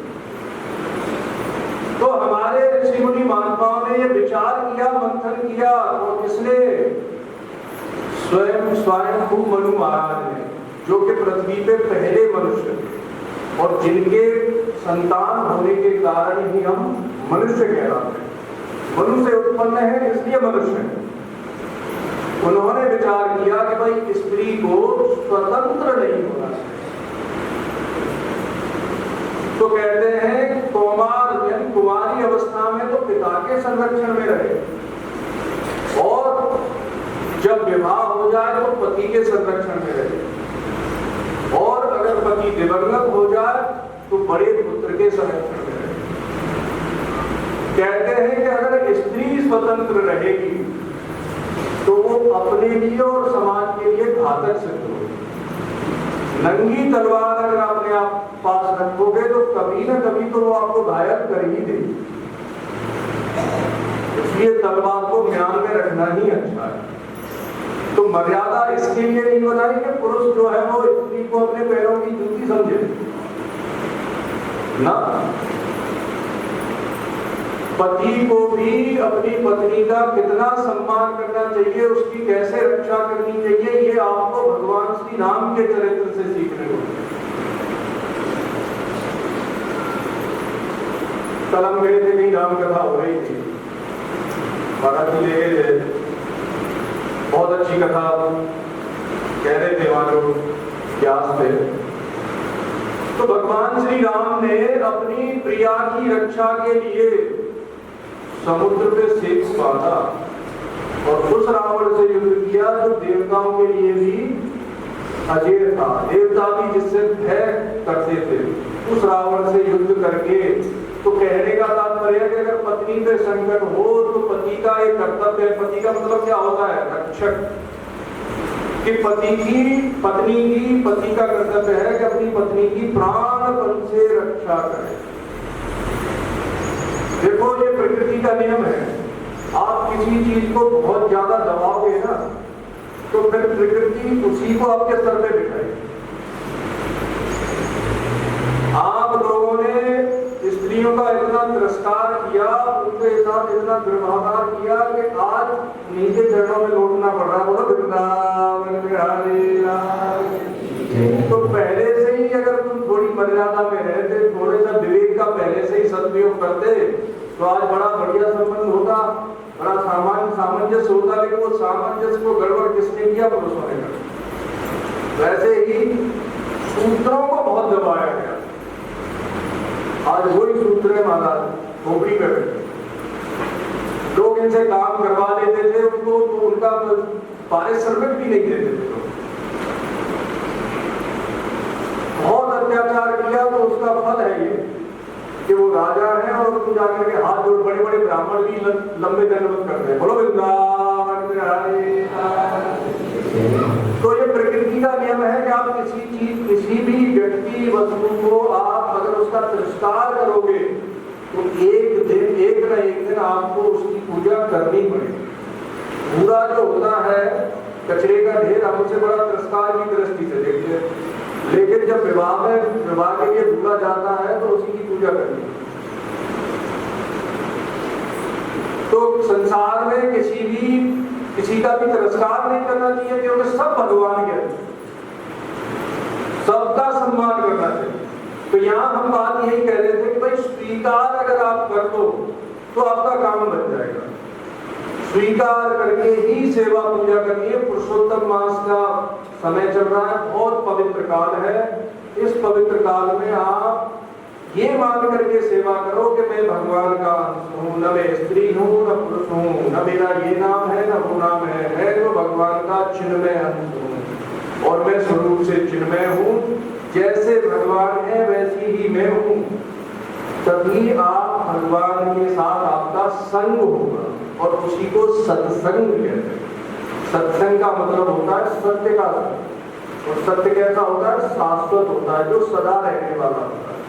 तो हमारे ऋषि मुनि महात्माओं ने ये विचार किया, मंथन किया, और किसने? स्वयं मनु महाराज ने, जो कि पृथ्वी पे पहले मनुष्य थे और जिनके संतान होने के कारण ही हम मनुष्य कहलाते हैं। मनुष्य उत्पन्न है इसलिए मनुष्य है। उन्होंने विचार किया कि भाई स्त्री को स्वतंत्र नहीं होना चाहिए। तो कहते हैं कौमार यानी कुमारी अवस्था में तो पिता के संरक्षण में रहे, और जब विवाह हो जाए तो पति के संरक्षण में रहे, और अगर पति दिवंगत हो तो बड़े पुत्र के संरक्षण में रहे। कहते हैं कि अगर स्त्री स्वतंत्र रहेगी तो वो अपने लिए और समाज के लिए घातक सिद्ध होगी। नंगी तलवार अगर अपने आप पास रखोगे तो कभी ना कभी तो वो आपको घायल कर ही देगी। इसलिए तलवार को म्यान में रखना ही अच्छा है। तो मर्यादा इसके लिए नहीं बनाई कि पुरुष जो है वो स्त्री को अपने पैरों की जूती समझे ना। पति को भी अपनी पत्नी का कितना सम्मान करना चाहिए, उसकी कैसे रक्षा करनी चाहिए, ये आपको भगवान श्री राम के चरित्र से सीखने को। कल हम गए थे, कहीं राम कथा हो रही थी, महाराज जी ले गए, बहुत अच्छी कथा कह रहे थे वहां लोग व्यास थे। तो भगवान श्री राम ने अपनी प्रिया की रक्षा के लिए समुद्र पे सेतु बांधा और उस रावण से युद्ध किया जो देवताओं के लिए भी अजेय था। देवता भी जिससे भय करते थे, उस रावण से युद्ध करके। तो कहने का तात्पर्य है कि अगर पत्नी पे संकट हो तो पति का एक कर्तव्य है। पति का मतलब क्या होता है? रक्षक। कि पति का कर्तव्य है कि अपनी पत्नी की प्राणपण से रक्षा करे। देखो ये प्रकृति का नियम है। आप किसी चीज को बहुत ज्यादा दबाओगे ना तो फिर प्रकृति उसी को आपके सर पे बिठाएगी। आप लोगों ने स्त्रियों का इतना तिरस्कार किया, उनके साथ इतना दुर्व्यवहार किया कि आज नीचे चरणों में लौटना पड़ रहा। बोलो वृंदावन बिहारी लाल। तो पहले से ही अगर तुम थोड़ी मर्यादा में रहते, थोड़े सा विवेक का पहले से ही सदुपयोग करते तो आज बड़ा बढ़िया संबंध होता, बड़ा सामंजस्य होता। लेकिन वो सामंजस्य को गड़बड़ किसने किया? पुरुषों ने किया। वैसे ही सूत्रों को बहुत दबाया गया। आज वही सूत्र है महाराज खोपड़ी पे बैठे। लोग इनसे काम करवा लेते थे, उनको तो उनका पारिश्रमिक भी नहीं देते थे लोग। बहुत अत्याचार किया तो उसका फल है ये कि वो राजा है और तुम जाकर के हाथ जोड़, बड़े बड़े ब्राह्मण भी लंबे दंडवत करते हैं। बोलो वृंदावन बिहारी। तो ये प्रकृति का नियम है कि आप किसी भी व्यक्ति वस्तु को आप अगर उसका तिरस्कार करोगे तो एक न एक दिन आपको उसकी पूजा करनी पड़ेगी। बुरा जो होता है, कचरे का ढेर, हम उसे बड़ा तिरस्कार की दृष्टि से देखते हैं, लेकिन जब विवाह के लिए भूला जाता है तो उसी की पूजा करनी है। तो संसार में किसी का भी तिरस्कार नहीं करना चाहिए, क्योंकि सब भगवान के, सबका सम्मान करना चाहिए। तो यहाँ हम बात यही कह रहे थे कि भाई स्वीकार अगर आप कर दो तो आपका काम बन जाएगा। स्वीकार करके ही सेवा पूजा करनी है। पुरुषोत्तम मास का समय चल रहा है, बहुत पवित्र काल है। इस पवित्र काल में आप ये मान करके सेवा करो कि मैं भगवान का अंश हूँ, न मैं स्त्री हूँ न पुरुष हूँ, न मेरा ये नाम है न वो नाम है, मैं तो भगवान का चिन्मय अंश हूँ और मैं स्वरूप से चिन्मय हूँ। जैसे भगवान है वैसी ही मैं हूँ। तभी आप भगवान के साथ आपका संग होगा और उसी को सत्संग कहते हैं। सत्संग का मतलब होता है सत्य का संग, और सत्य कैसा होता है? शाश्वत होता है, जो सदा रहने वाला होता है।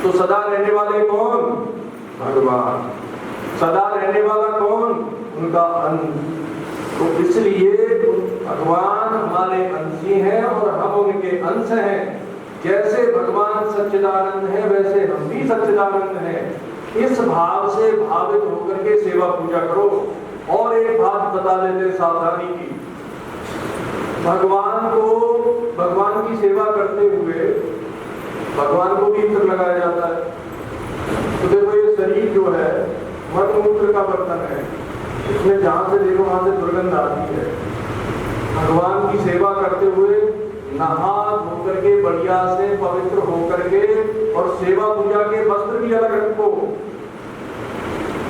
तो सदा रहने वाले कौन? भगवान। सदा रहने वाला कौन? उनका अंश। तो इसलिए भगवान हमारे अंशी हैं और हम उनके अंश हैं। जैसे भगवान सच्चिदानंद है वैसे हम भी सच्चिदानंद हैं। इस भाव से भावित होकर के सेवा पूजा करो। और एक बात बता देते सावधानी की, भगवान की सेवा करते हुए भगवान को भी इत्र लगाया जाता है। तो देखो ये शरीर जो है मल मूत्र का बर्तन है, इसमें जहां से देखो वहां से दुर्गंध आती है। भगवान की सेवा करते हुए नहा धोकर के बढ़िया से पवित्र होकर के, और सेवा पूजा के वस्त्र भी अलग रखो,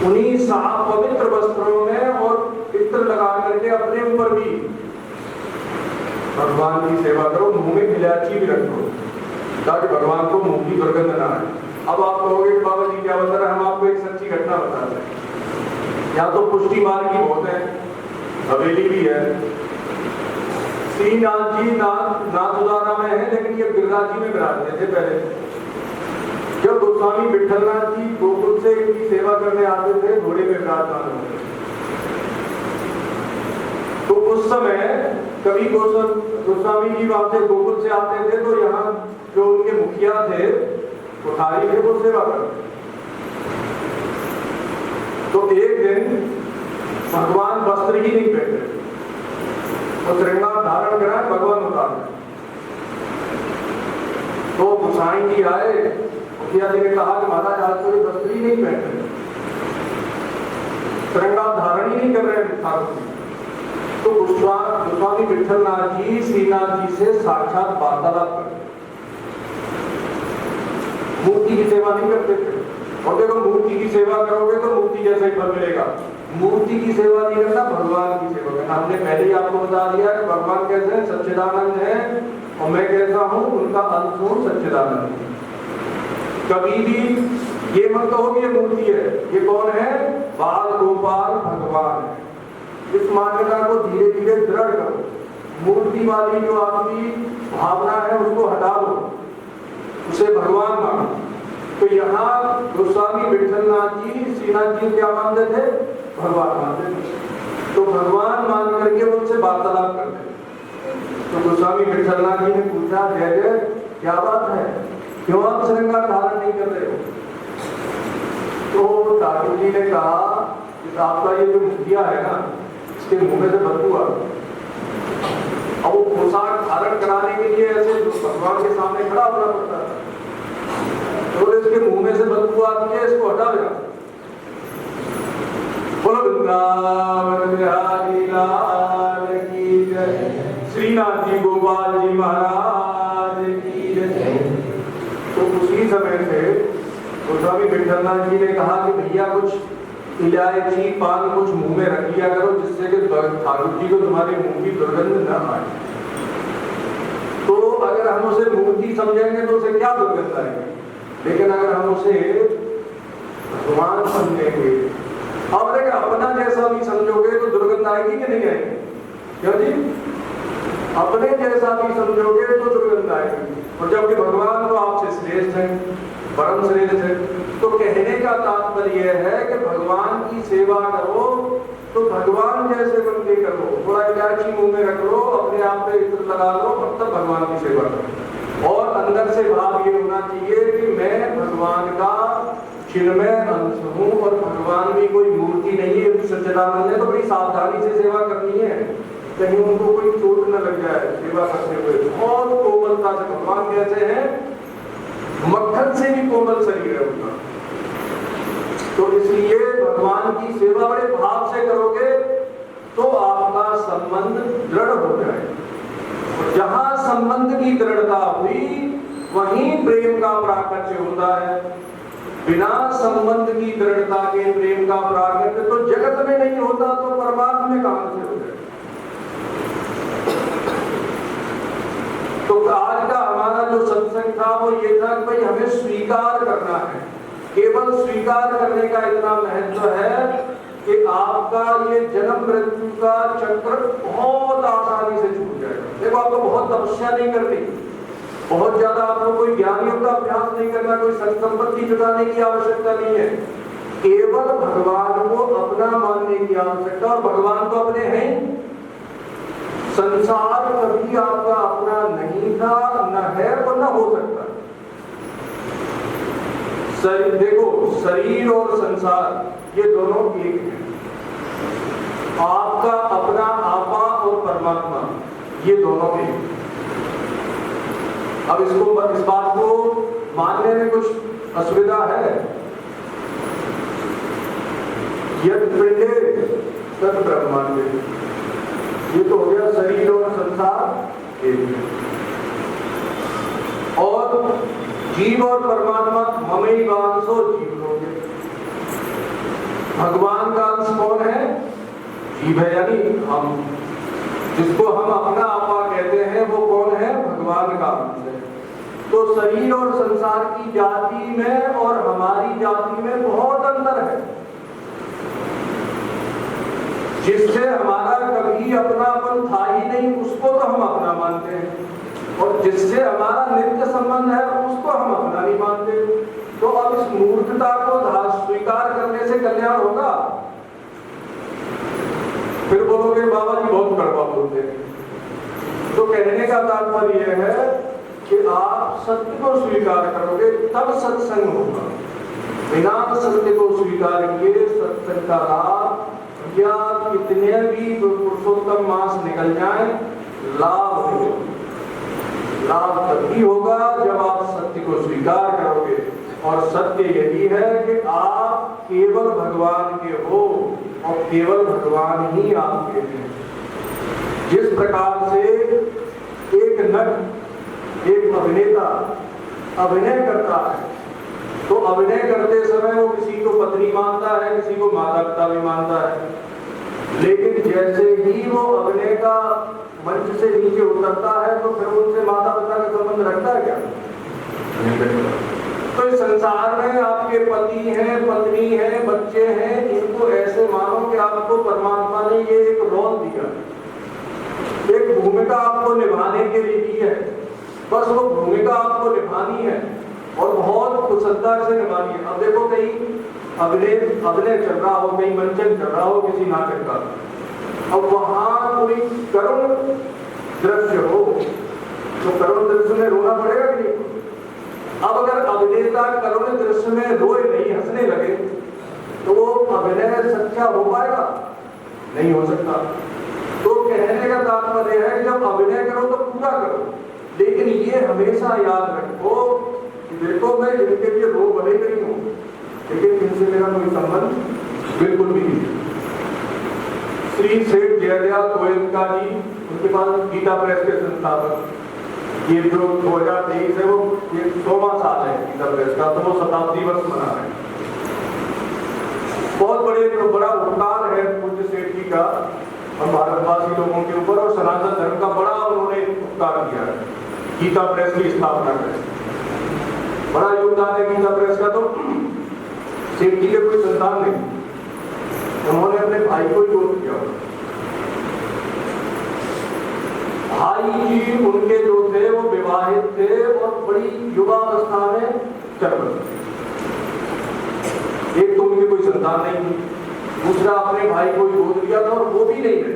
उन्हीं साफ पवित्र वस्त्रों में और इत्र लगा करके अपने ऊपर भी भगवान की सेवा करो। मुंह में इलायची भी रखो, ताकि भगवान को मुंह की दुर्गंध ना आए। अब आप कहोगे बाबा जी क्या बता रहे हैं, हम आपको एक सच्ची घटना बताते हैं। यहाँ तो पुष्टि मार्ग की बहुत है, हवेली भी है, श्रीनाथ जी नाथद्वारा में है, लेकिन ये गिरिराज जी में विराजते थे पहले। जब गोस्वामी विठलनाथ जी गोकुल से इनकी सेवा करने आते थे, घोड़े में विराजमान होते, तो उस समय कभी गोस्वामी जी वहां से गोकुल से आते थे, तो यहाँ जो उनके मुखिया थे, कोठारी थे, वो सेवा करते। तो एक दिन भगवान वस्त्र ही नहीं पहनते, तो श्रृंगार धारण करा, भगवान उतार। तो गोसाई जी आए, मुखिया जी ने कहा कि महाराज आज कोई वस्त्र ही नहीं पहनते, श्रृंगार धारण ही नहीं कर रहे हैं ठाकुर जी। तो गोस्वामी विठलनाथ जी श्रीनाथ जी से साक्षात वार्तालाप करते, मूर्ति की सेवा नहीं करते थे। और देखो मूर्ति की सेवा करोगे तो मूर्ति जैसा ही फल मिलेगा। मूर्ति की सेवा नहीं करना, भगवान की सेवा करना। हमने पहले ही आपको बता दिया कि भगवान कैसे हैं, सच्चिदानंद है, और मैं कैसा हूं, उनका अंश हूं सच्चिदानंद। कभी भी ये मत कहो कि ये मूर्ति है, ये कौन है, बाल गोपाल भगवान है। इस मान्यता को धीरे धीरे दृढ़ करो। मूर्ति वाली जो आपकी भावना है उसको हटा दो, उसे भगवान मानो। तो यहाँ गोस्वामी विठलनाथ जी श्रीनाथ जी क्या मानते थे, भगवान मानते थे। तो भगवान मान करके उनसे वार्तालाप करते। तो गोस्वामी विठलनाथ जी ने पूछा, जय जय क्या बात है, क्यों आप श्रृंगार धारण नहीं कर रहे हो? तो ठाकुर जी ने कहा, आपका ये जो मुखिया है ना, इसके मुंह में से बदबू आ, अब वो पोशाक धारण कराने के लिए ऐसे भगवान के सामने खड़ा होना पड़ता है, तो इसके मुंह में से बदबू आती है, इसको हटा देना। बोलो वृंदावन बिहारी लाल की जय, श्रीनाथ जी गोपाल जी महाराज की जय। तो उसी समय से गोस्वामी विठलनाथ जी ने कहा कि भैया कुछ इलायची पान कुछ मुंह में रख लिया करो, जिससे कि ठाकुर जी को तुम्हारे मुंह की दुर्गंध न आए। तो अगर हम उसे मूर्ति समझेंगे तो उसे क्या दुर्गंध आएगी, लेकिन अगर हम उसे भगवान समझेंगे, अब अगर अपना जैसा भी समझोगे तो दुर्गंध आएगी कि नहीं आएगी? क्यों जी, अपने जैसा भी समझोगे तो दुर्गंध आएगी। और जबकि भगवान तो आपसे श्रेष्ठ है, परम श्रेष्ठ है। तो कहने का तात्पर्य है कि भगवान की सेवा करो तो भगवान जैसे बन के करो। थोड़ा इलायची मुंह में रख लो, अपने आप पे इत्र लगा लो, तब भगवान की सेवा करो। और अंदर से भाव ये होना चाहिए कि मैं भगवान का चिन्मय अंश हूँ, और भगवान भी कोई मूर्ति नहीं है, सच्चिदानंद है। तो बड़ी सावधानी से सेवा करनी है, कहीं उनको कोई चोट न लग जाए सेवा करते हुए। बहुत कोमलता से, भगवान कैसे हैं, मक्खन से भी कोमल शरीर है उनका। तो इसलिए भगवान की सेवा बड़े भाव से करोगे तो आपका संबंध दृढ़ हो जाए। और जहां संबंध की दृढ़ता हुई वहीं प्रेम का प्राकट्य होता है। बिना संबंध की दृढ़ता के प्रेम का प्राकट्य तो जगत में नहीं होता, तो परमात्मा में कहां से हो जाए? तो आज का हमारा जो सत्संग था वो ये था कि भाई हमें स्वीकार करना है। केवल स्वीकार करने का इतना महत्व है कि आपका ये जन्म मृत्यु का चक्र बहुत आसानी से छूट जाएगा। देखो, आपको बहुत तपस्या नहीं करनी, बहुत ज्यादा आपको कोई ज्ञानियों का अभ्यास नहीं करना, कोई संपत्ति जुटाने की आवश्यकता नहीं है। केवल भगवान को अपना मानने की आवश्यकता, और भगवान तो अपने हैं। संसार कभी आपका अपना नहीं था, न है और न हो सकता। देखो, शरीर और संसार ये दोनों एक हैं। आपका अपना आपा और परमात्मा ये दोनों एक। अब इस बात को मानने में कुछ असुविधा है। यद पिंडे तद ब्रह्मांडे, ये तो हो गया शरीर और संसार एक। और जीव और परमात्मा ममैवांशो जीव हो गए। भगवान का अंश कौन है? जीव है, यानी हम, जिसको हम अपना आपा कहते हैं, वो कौन है? भगवान का अंश है। तो शरीर और संसार की जाति में और हमारी जाति में बहुत अंतर है। जिससे हमारा कभी अपनापन था ही नहीं उसको तो हम अपना मानते हैं, और जिससे हमारा नित्य संबंध है उसको हम अपना नहीं मानते। तो अब इस मूर्खता को स्वीकार करने से कल्याण होगा? फिर बोलोगे बाबा जी बहुत कड़वा बोलते हैं। तो कहने का तात्पर्य यह है कि आप सत्य को स्वीकार करोगे तब सत्संग होगा। बिना सत्य को स्वीकार किए सत्संग का लाभ या कितने भी पुरुषोत्तम मास निकल जाए, लाभ नहीं। लाभ तभी होगा जब आप सत्य को स्वीकार करोगे, और सत्य यही है कि आप केवल भगवान के हो और केवल भगवान ही आपके हैं। जिस प्रकार से एक नट, एक अभिनेता अभिनय करता है, तो अभिनय करते समय वो किसी को पत्नी मानता है, किसी को माता पिता भी मानता है, लेकिन जैसे ही वो अभिनय का मंच से नीचे उतरता है तो फिर उनसे माता पिता का संबंध रखता है क्या? नहीं रखता। तो इस संसार में आपके पति हैं, पत्नी है, बच्चे हैं, इनको ऐसे मानो कि आपको परमात्मा ने ये एक रोल दिया, एक भूमिका आपको निभाने के लिए दी है। बस वो भूमिका आपको निभानी है और बहुत कुशलता से निभानी है। अब देखो कहीं अभिनय चल रहा हो, कहीं मंचन चल रहा हो किसी नाटक का, अब वहां कोई करुण दृश्य हो तो करुण दृश्य में रोना पड़ेगा कि नहीं? अब अगर अभिनेता करुण दृश्य में रोए नहीं, हंसने लगे, तो वो अभिनय सच्चा हो पाएगा? नहीं हो सकता। तो कहने का तात्पर्य है जब अभिनय करो तो पूरा करो, लेकिन ये हमेशा याद रखो कि देखो मैं इनके लिए रो भले नहीं हूं, लेकिन इनसे मेरा कोई संबंध बिल्कुल भी नहीं। श्री सेठ जयदयाल गोयनका जी, उनके पास गीता प्रेस के संस्थापक, ये जो 2023 है वो ये 100वां साल है गीता प्रेस का, तो वो शताब्दी वर्ष मना रहे हैं। बहुत बड़ा उपकार है पूज्य सेठ जी का हम भारतवासी लोगों के ऊपर, और सनातन धर्म का बड़ा उन्होंने उपकार किया है गीता प्रेस की स्थापना में। बड़ा योगदान है गीता प्रेस का। तो सेठ जी के कोई संतान नहीं, उन्होंने अपने भाई को गोद किया। भाई जी उनके जो थे वो विवाहित थे और बड़ी युवावस्था में चल पड़े। एक तो उनकी कोई संतान नहीं थी, दूसरा अपने भाई को गोद लिया था और वो भी नहीं है,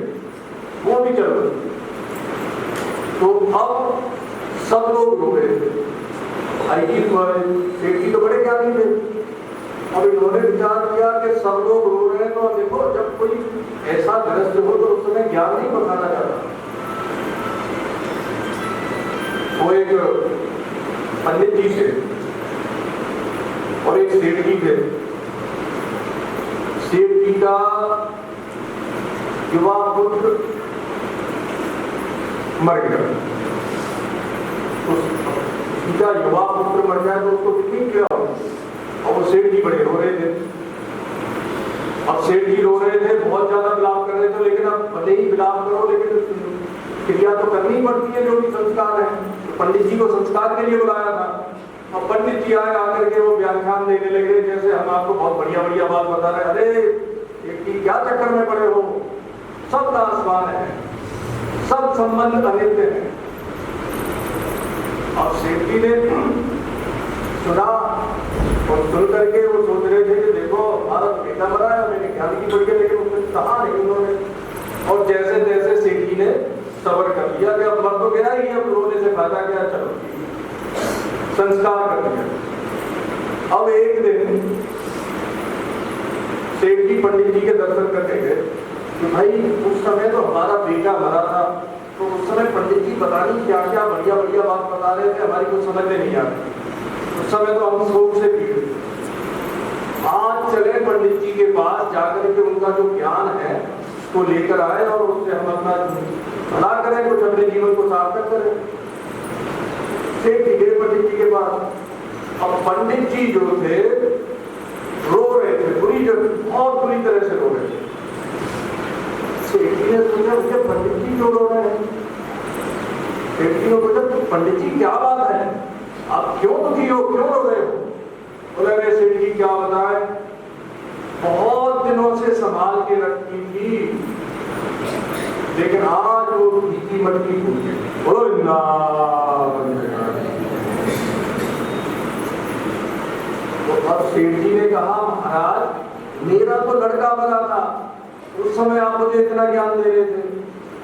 वो भी चल पड़े। तो अब सब लोग रो रहे थे। भाई जी सेठ जी तो बड़े ज्ञानी थे। अब इन्होंने विचार किया कि सब लोग रो रहे हैं, तो देखो जब कोई ऐसा दृश्य हो तो उस समय ज्ञान नहीं बताना चाहता। वो एक पंडित जी थे और एक सेठ जी थे। सेठ जी का युवा पुत्र मर गया। उसका युवा पुत्र मर जाए तो उसको कितनी क्या हो, और वो सेठ जी बड़े रो रहे थे। अब सेठ जी रो रहे थे, बहुत ज्यादा विलाप कर रहे थे, लेकिन अब भले ही विलाप करो लेकिन क्रिया तो करनी पड़ती है, जो भी संस्कार है। तो पंडित जी को संस्कार के लिए बुलाया था। अब पंडित जी आए, आकर के वो व्याख्यान देने लगे, जैसे हम आपको बहुत बढ़िया बढ़िया बात बता रहे, अरे एक क्या चक्कर में पड़े हो, सब नाशवान है, सब संबंध अनित्य है। अब सेठ जी ने सुना और सुन करके वो सोच रहे थे कि देखो हमारा बेटा मरा है, मैंने ज्ञान की पढ़ी है, लेकिन उसने कहा नहीं उन्होंने। और जैसे जैसे सेठ जी ने सबर कर लिया कि अब मर तो गया ही, अब रोने से फायदा क्या, चलो संस्कार कर दिया। अब एक दिन सेठ जी पंडित जी के दर्शन करके गए कि भाई उस समय तो हमारा बेटा मरा था, तो उस समय पंडित जी पता नहीं क्या क्या बढ़िया बढ़िया बात बता रहे थे, हमारी कुछ समझ में नहीं आ रही। उस समय तो हम शोक से पीड़ित। आज चले पंडित जी के पास, जाकर के उनका जो ज्ञान है उसको लेकर आए और उससे हम अपना भला करें, कुछ अपने जीवन को सार्थक करें। सेठ जी गए पंडित जी के पास। अब पंडित जी जो थे रो रहे थे, बहुत बुरी तरह से रो रहे थे। सेठ जी ने सोचा मुझे पंडित जी क्यों रो रहे हैं। सेठ जी ने पूछा पंडित जी क्या बात है, आप क्यों दुखी हो, क्यों रो रहे हो? बोले अरे सेठ जी क्या बताएं, बहुत दिनों से संभाल के रखी थी, लेकिन आज वो भीगी मटकी फूट गई। बोलो तो अब सेठ जी ने कहा महाराज मेरा तो लड़का बना था, उस समय आप मुझे इतना ज्ञान दे रहे थे,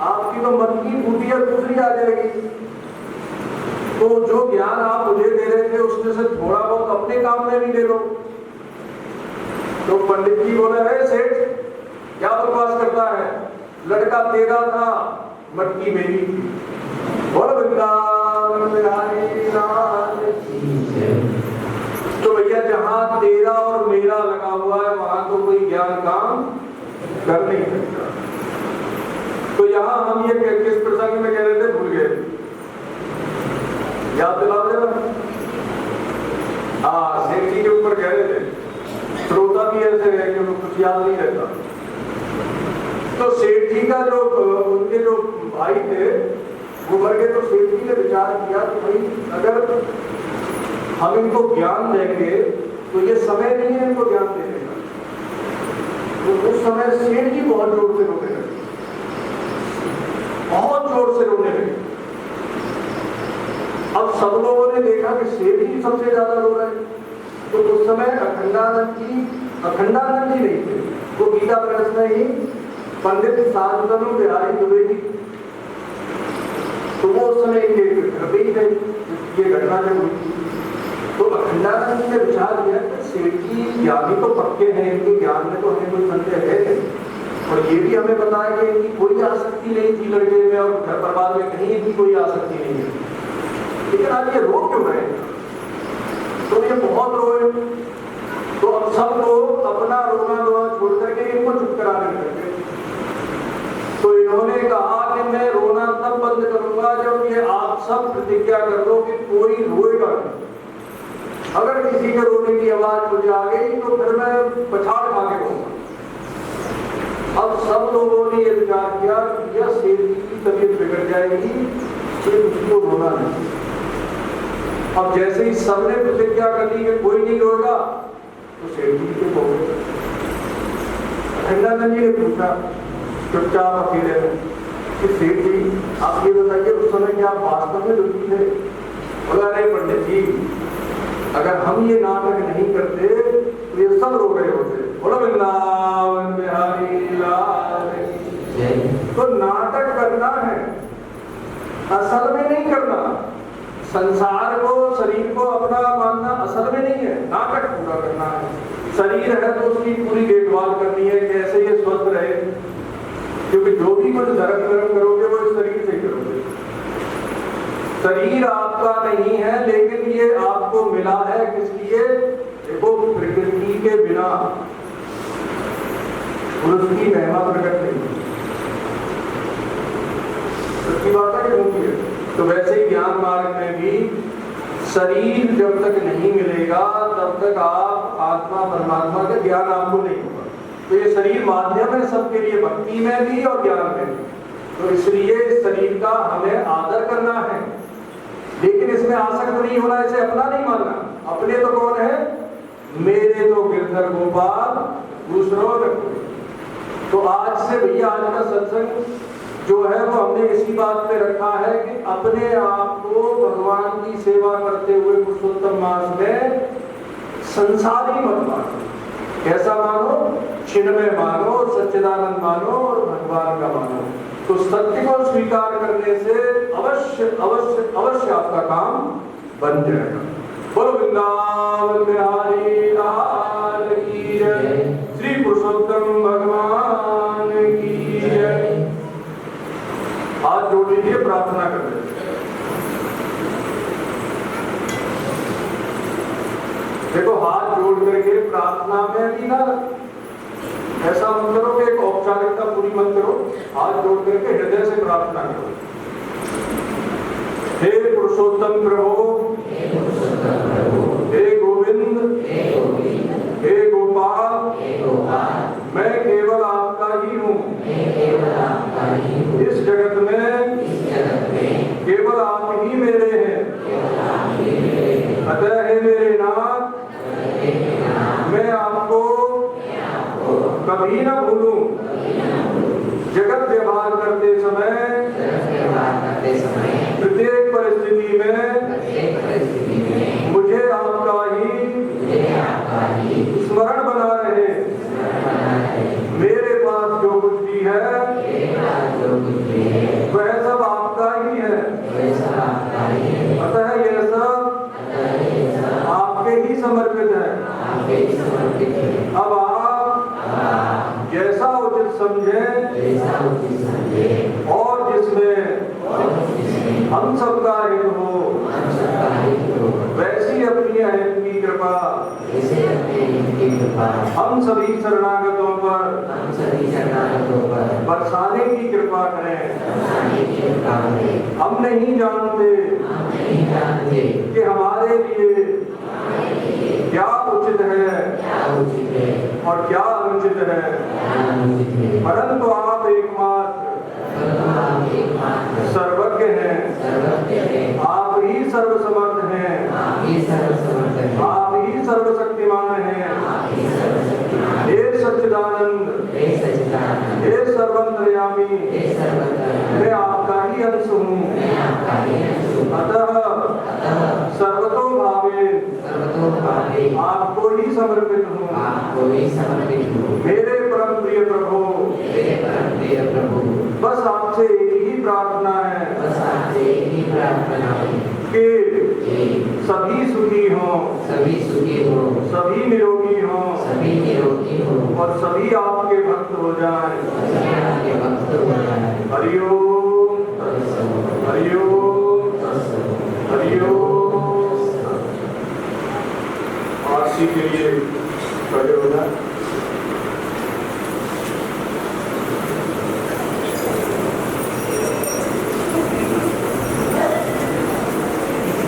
आपकी तो मटकी फूटी है, दूसरी आ जाएगी। तो जो ज्ञान आप मुझे दे रहे थे उसमें से थोड़ा बहुत अपने काम में भी ले लो। तो पंडित जी बोले अरे सेठ क्या बकवास करता है, लड़का तेरा था, मटकी मेरी थी। बोल वृंदावन बिहारी लाल की जय। तो भैया जहां तेरा और मेरा लगा हुआ है वहां तो कोई ज्ञान काम कर नहीं सकता। तो यहां हम ये किस प्रसंग में कह रहे थे, भूल गए, याद दिला देना। हाँ, सेठ जी के ऊपर कह रहे थे, श्रोता भी ऐसे है कि उनको कुछ याद नहीं रहता। तो सेठ जी का जो उनके जो भाई थे वो मर गए, तो सेठ जी ने विचार किया कि भाई अगर हम इनको ज्ञान देंगे तो ये समय नहीं है इनको ज्ञान देने का। तो उस समय सेठ जी बहुत जोर से रोने लगे, बहुत जोर से रोने लगे। अब सब लोगों ने देखा कि सेठ जी सबसे ज्यादा रो रहे हैं। तो उस समय अखंडानंद जी नहीं थे, वो गीता प्रेस में ही पंडित शांतनु बिहारी दुबे जी, तो वो उस समय घर पे ही थे ये घटना जब हुई। तो अखंडानंद जी ने विचार किया कि सेठ जी ज्ञानी तो पक्के हैं, इनके ज्ञान में तो हमें कोई संदेह है, और ये भी हमें पता है कि इनकी कोई आसक्ति नहीं थी लड़के में और घर परिवार में कहीं इनकी कोई आसक्ति नहीं है, लेकिन आज ये रो क्यों रहे? तो ये बहुत रोए। तो अब सब लोग अपना रोना छोड़ करके इनको चुप कराने लगे। तो इन्होंने कहा कि मैं रोना तब बंद करूंगा जब ये आप सब प्रतिज्ञा कर दो कि कोई रोएगा नहीं। अगर किसी के रोने की आवाज मुझे आ गई तो फिर मैं पछाड़ खा के रोऊंगा। अब सब लोगों ने ये विचार किया कि यह सेठ जी की तबीयत बिगड़ जाएगी, सिर्फ उसको रोना नहीं। अब जैसे ही सबने प्रतिज्ञा कर ली कि कोई नहीं रोएगा, तो सेठ जी के बोले। अखंडानंद जी ने पूछा चुपचाप अकेले में कि सेठ जी आप ये बताइए उस समय क्या आप वास्तव में दुखी थे? बोला नहीं पंडित जी, अगर हम ये नाटक नहीं करते तो ये सब रो रहे होते। बोला वृंदावन बिहारी लाल की जय। तो नाटक करना है, असल में नहीं करना। संसार को, शरीर को अपना मानना असल में नहीं है, नाटक पूरा करना है। शरीर है तो उसकी पूरी देखभाल करनी है, कैसे ये स्वस्थ रहे, क्योंकि जो भी कुछ धर्म कर्म करोगे वो इस शरीर से करोगे। शरीर आपका नहीं है, लेकिन ये आपको मिला है किस लिए? देखो प्रकृति के बिना पुरुष की महिमा प्रकट नहीं, सच्ची बात है क्योंकि है। तो वैसे ही ज्ञान मार्ग में भी शरीर जब तक नहीं मिलेगा तब तक आप आत्मा परमात्मा का ज्ञान आपको नहीं होगा। तो ये शरीर माध्यम है सबके लिए, भक्ति में भी और ज्ञान में भी। तो इसलिए इस शरीर का हमें आदर करना है, लेकिन इसमें आसक्त नहीं होना, इसे अपना नहीं मानना। अपने तो कौन है? मेरे तो गिरधर गोपाल, दूसरों न कोई। तो आज से भैया आज का सत्संग जो है वो हमने इसी बात पे रखा है कि अपने आप को भगवान की सेवा करते हुए पुरुषोत्तम मास में संसारी मत मानो। कैसा मानो? चिन्मय मानो, सच्चिदानंद मानो और भगवान का मानो। तो सत्य को स्वीकार करने से अवश्य अवश्य अवश्य आपका काम बन जाएगा। बोलो वृंदावन बिहारी लाल की जय, श्री पुरुषोत्तम भगवान की जय। हाथ जोड़ लीजिए, प्रार्थना कर लीजिए। देखो हाथ जोड़ करके प्रार्थना में भी ना ऐसा मत करो कि एक औपचारिकता पूरी मत करो, हाथ जोड़ करके हृदय से प्रार्थना करो। हे पुरुषोत्तम प्रभु, हे गोविंद, हे गोपाल, मैं केवल आपका ही हूँ। इस जगत में केवल आप ही मेरे हैं। कभी न भूलूं जगत व्यवहार करते समय प्रत्येक परिस्थिति में मुझे आपका ही स्मरण बना रहे। मेरे पास जो कुछ भी है वह सब आपका ही है। अतः यह सब आपके ही समर्पित है। अब आप जैसा उचित समझें और जिसमें हम सबका हित हो वैसी अपनी अहम की कृपा हम सभी शरणागतों पर बरसाने की कृपा करें। हम नहीं जानते कि हमारे लिए क्या उचित है और क्या अनुचित है, परंतु आप एकमात्र सर्वज्ञ हैं। आप ही सर्वसमर्थ हैं। आप ही सर्वशक्तिमान हैं। हे सच्चिदानंद, हे सर्वंतर्यामी, मैं आपका ही अंश हूँ। अतः सर्वतो भावे आपको ही समर्पित हूँ। मेरे परम प्रिय प्रभु, बस आपसे एक ही प्रार्थना है कि सभी सुखी हों, सभी निरोगी हों और सभी आपके भक्त हो जाएं। हरि ओम, हरि ओम, हरि ओम। आरती के लिए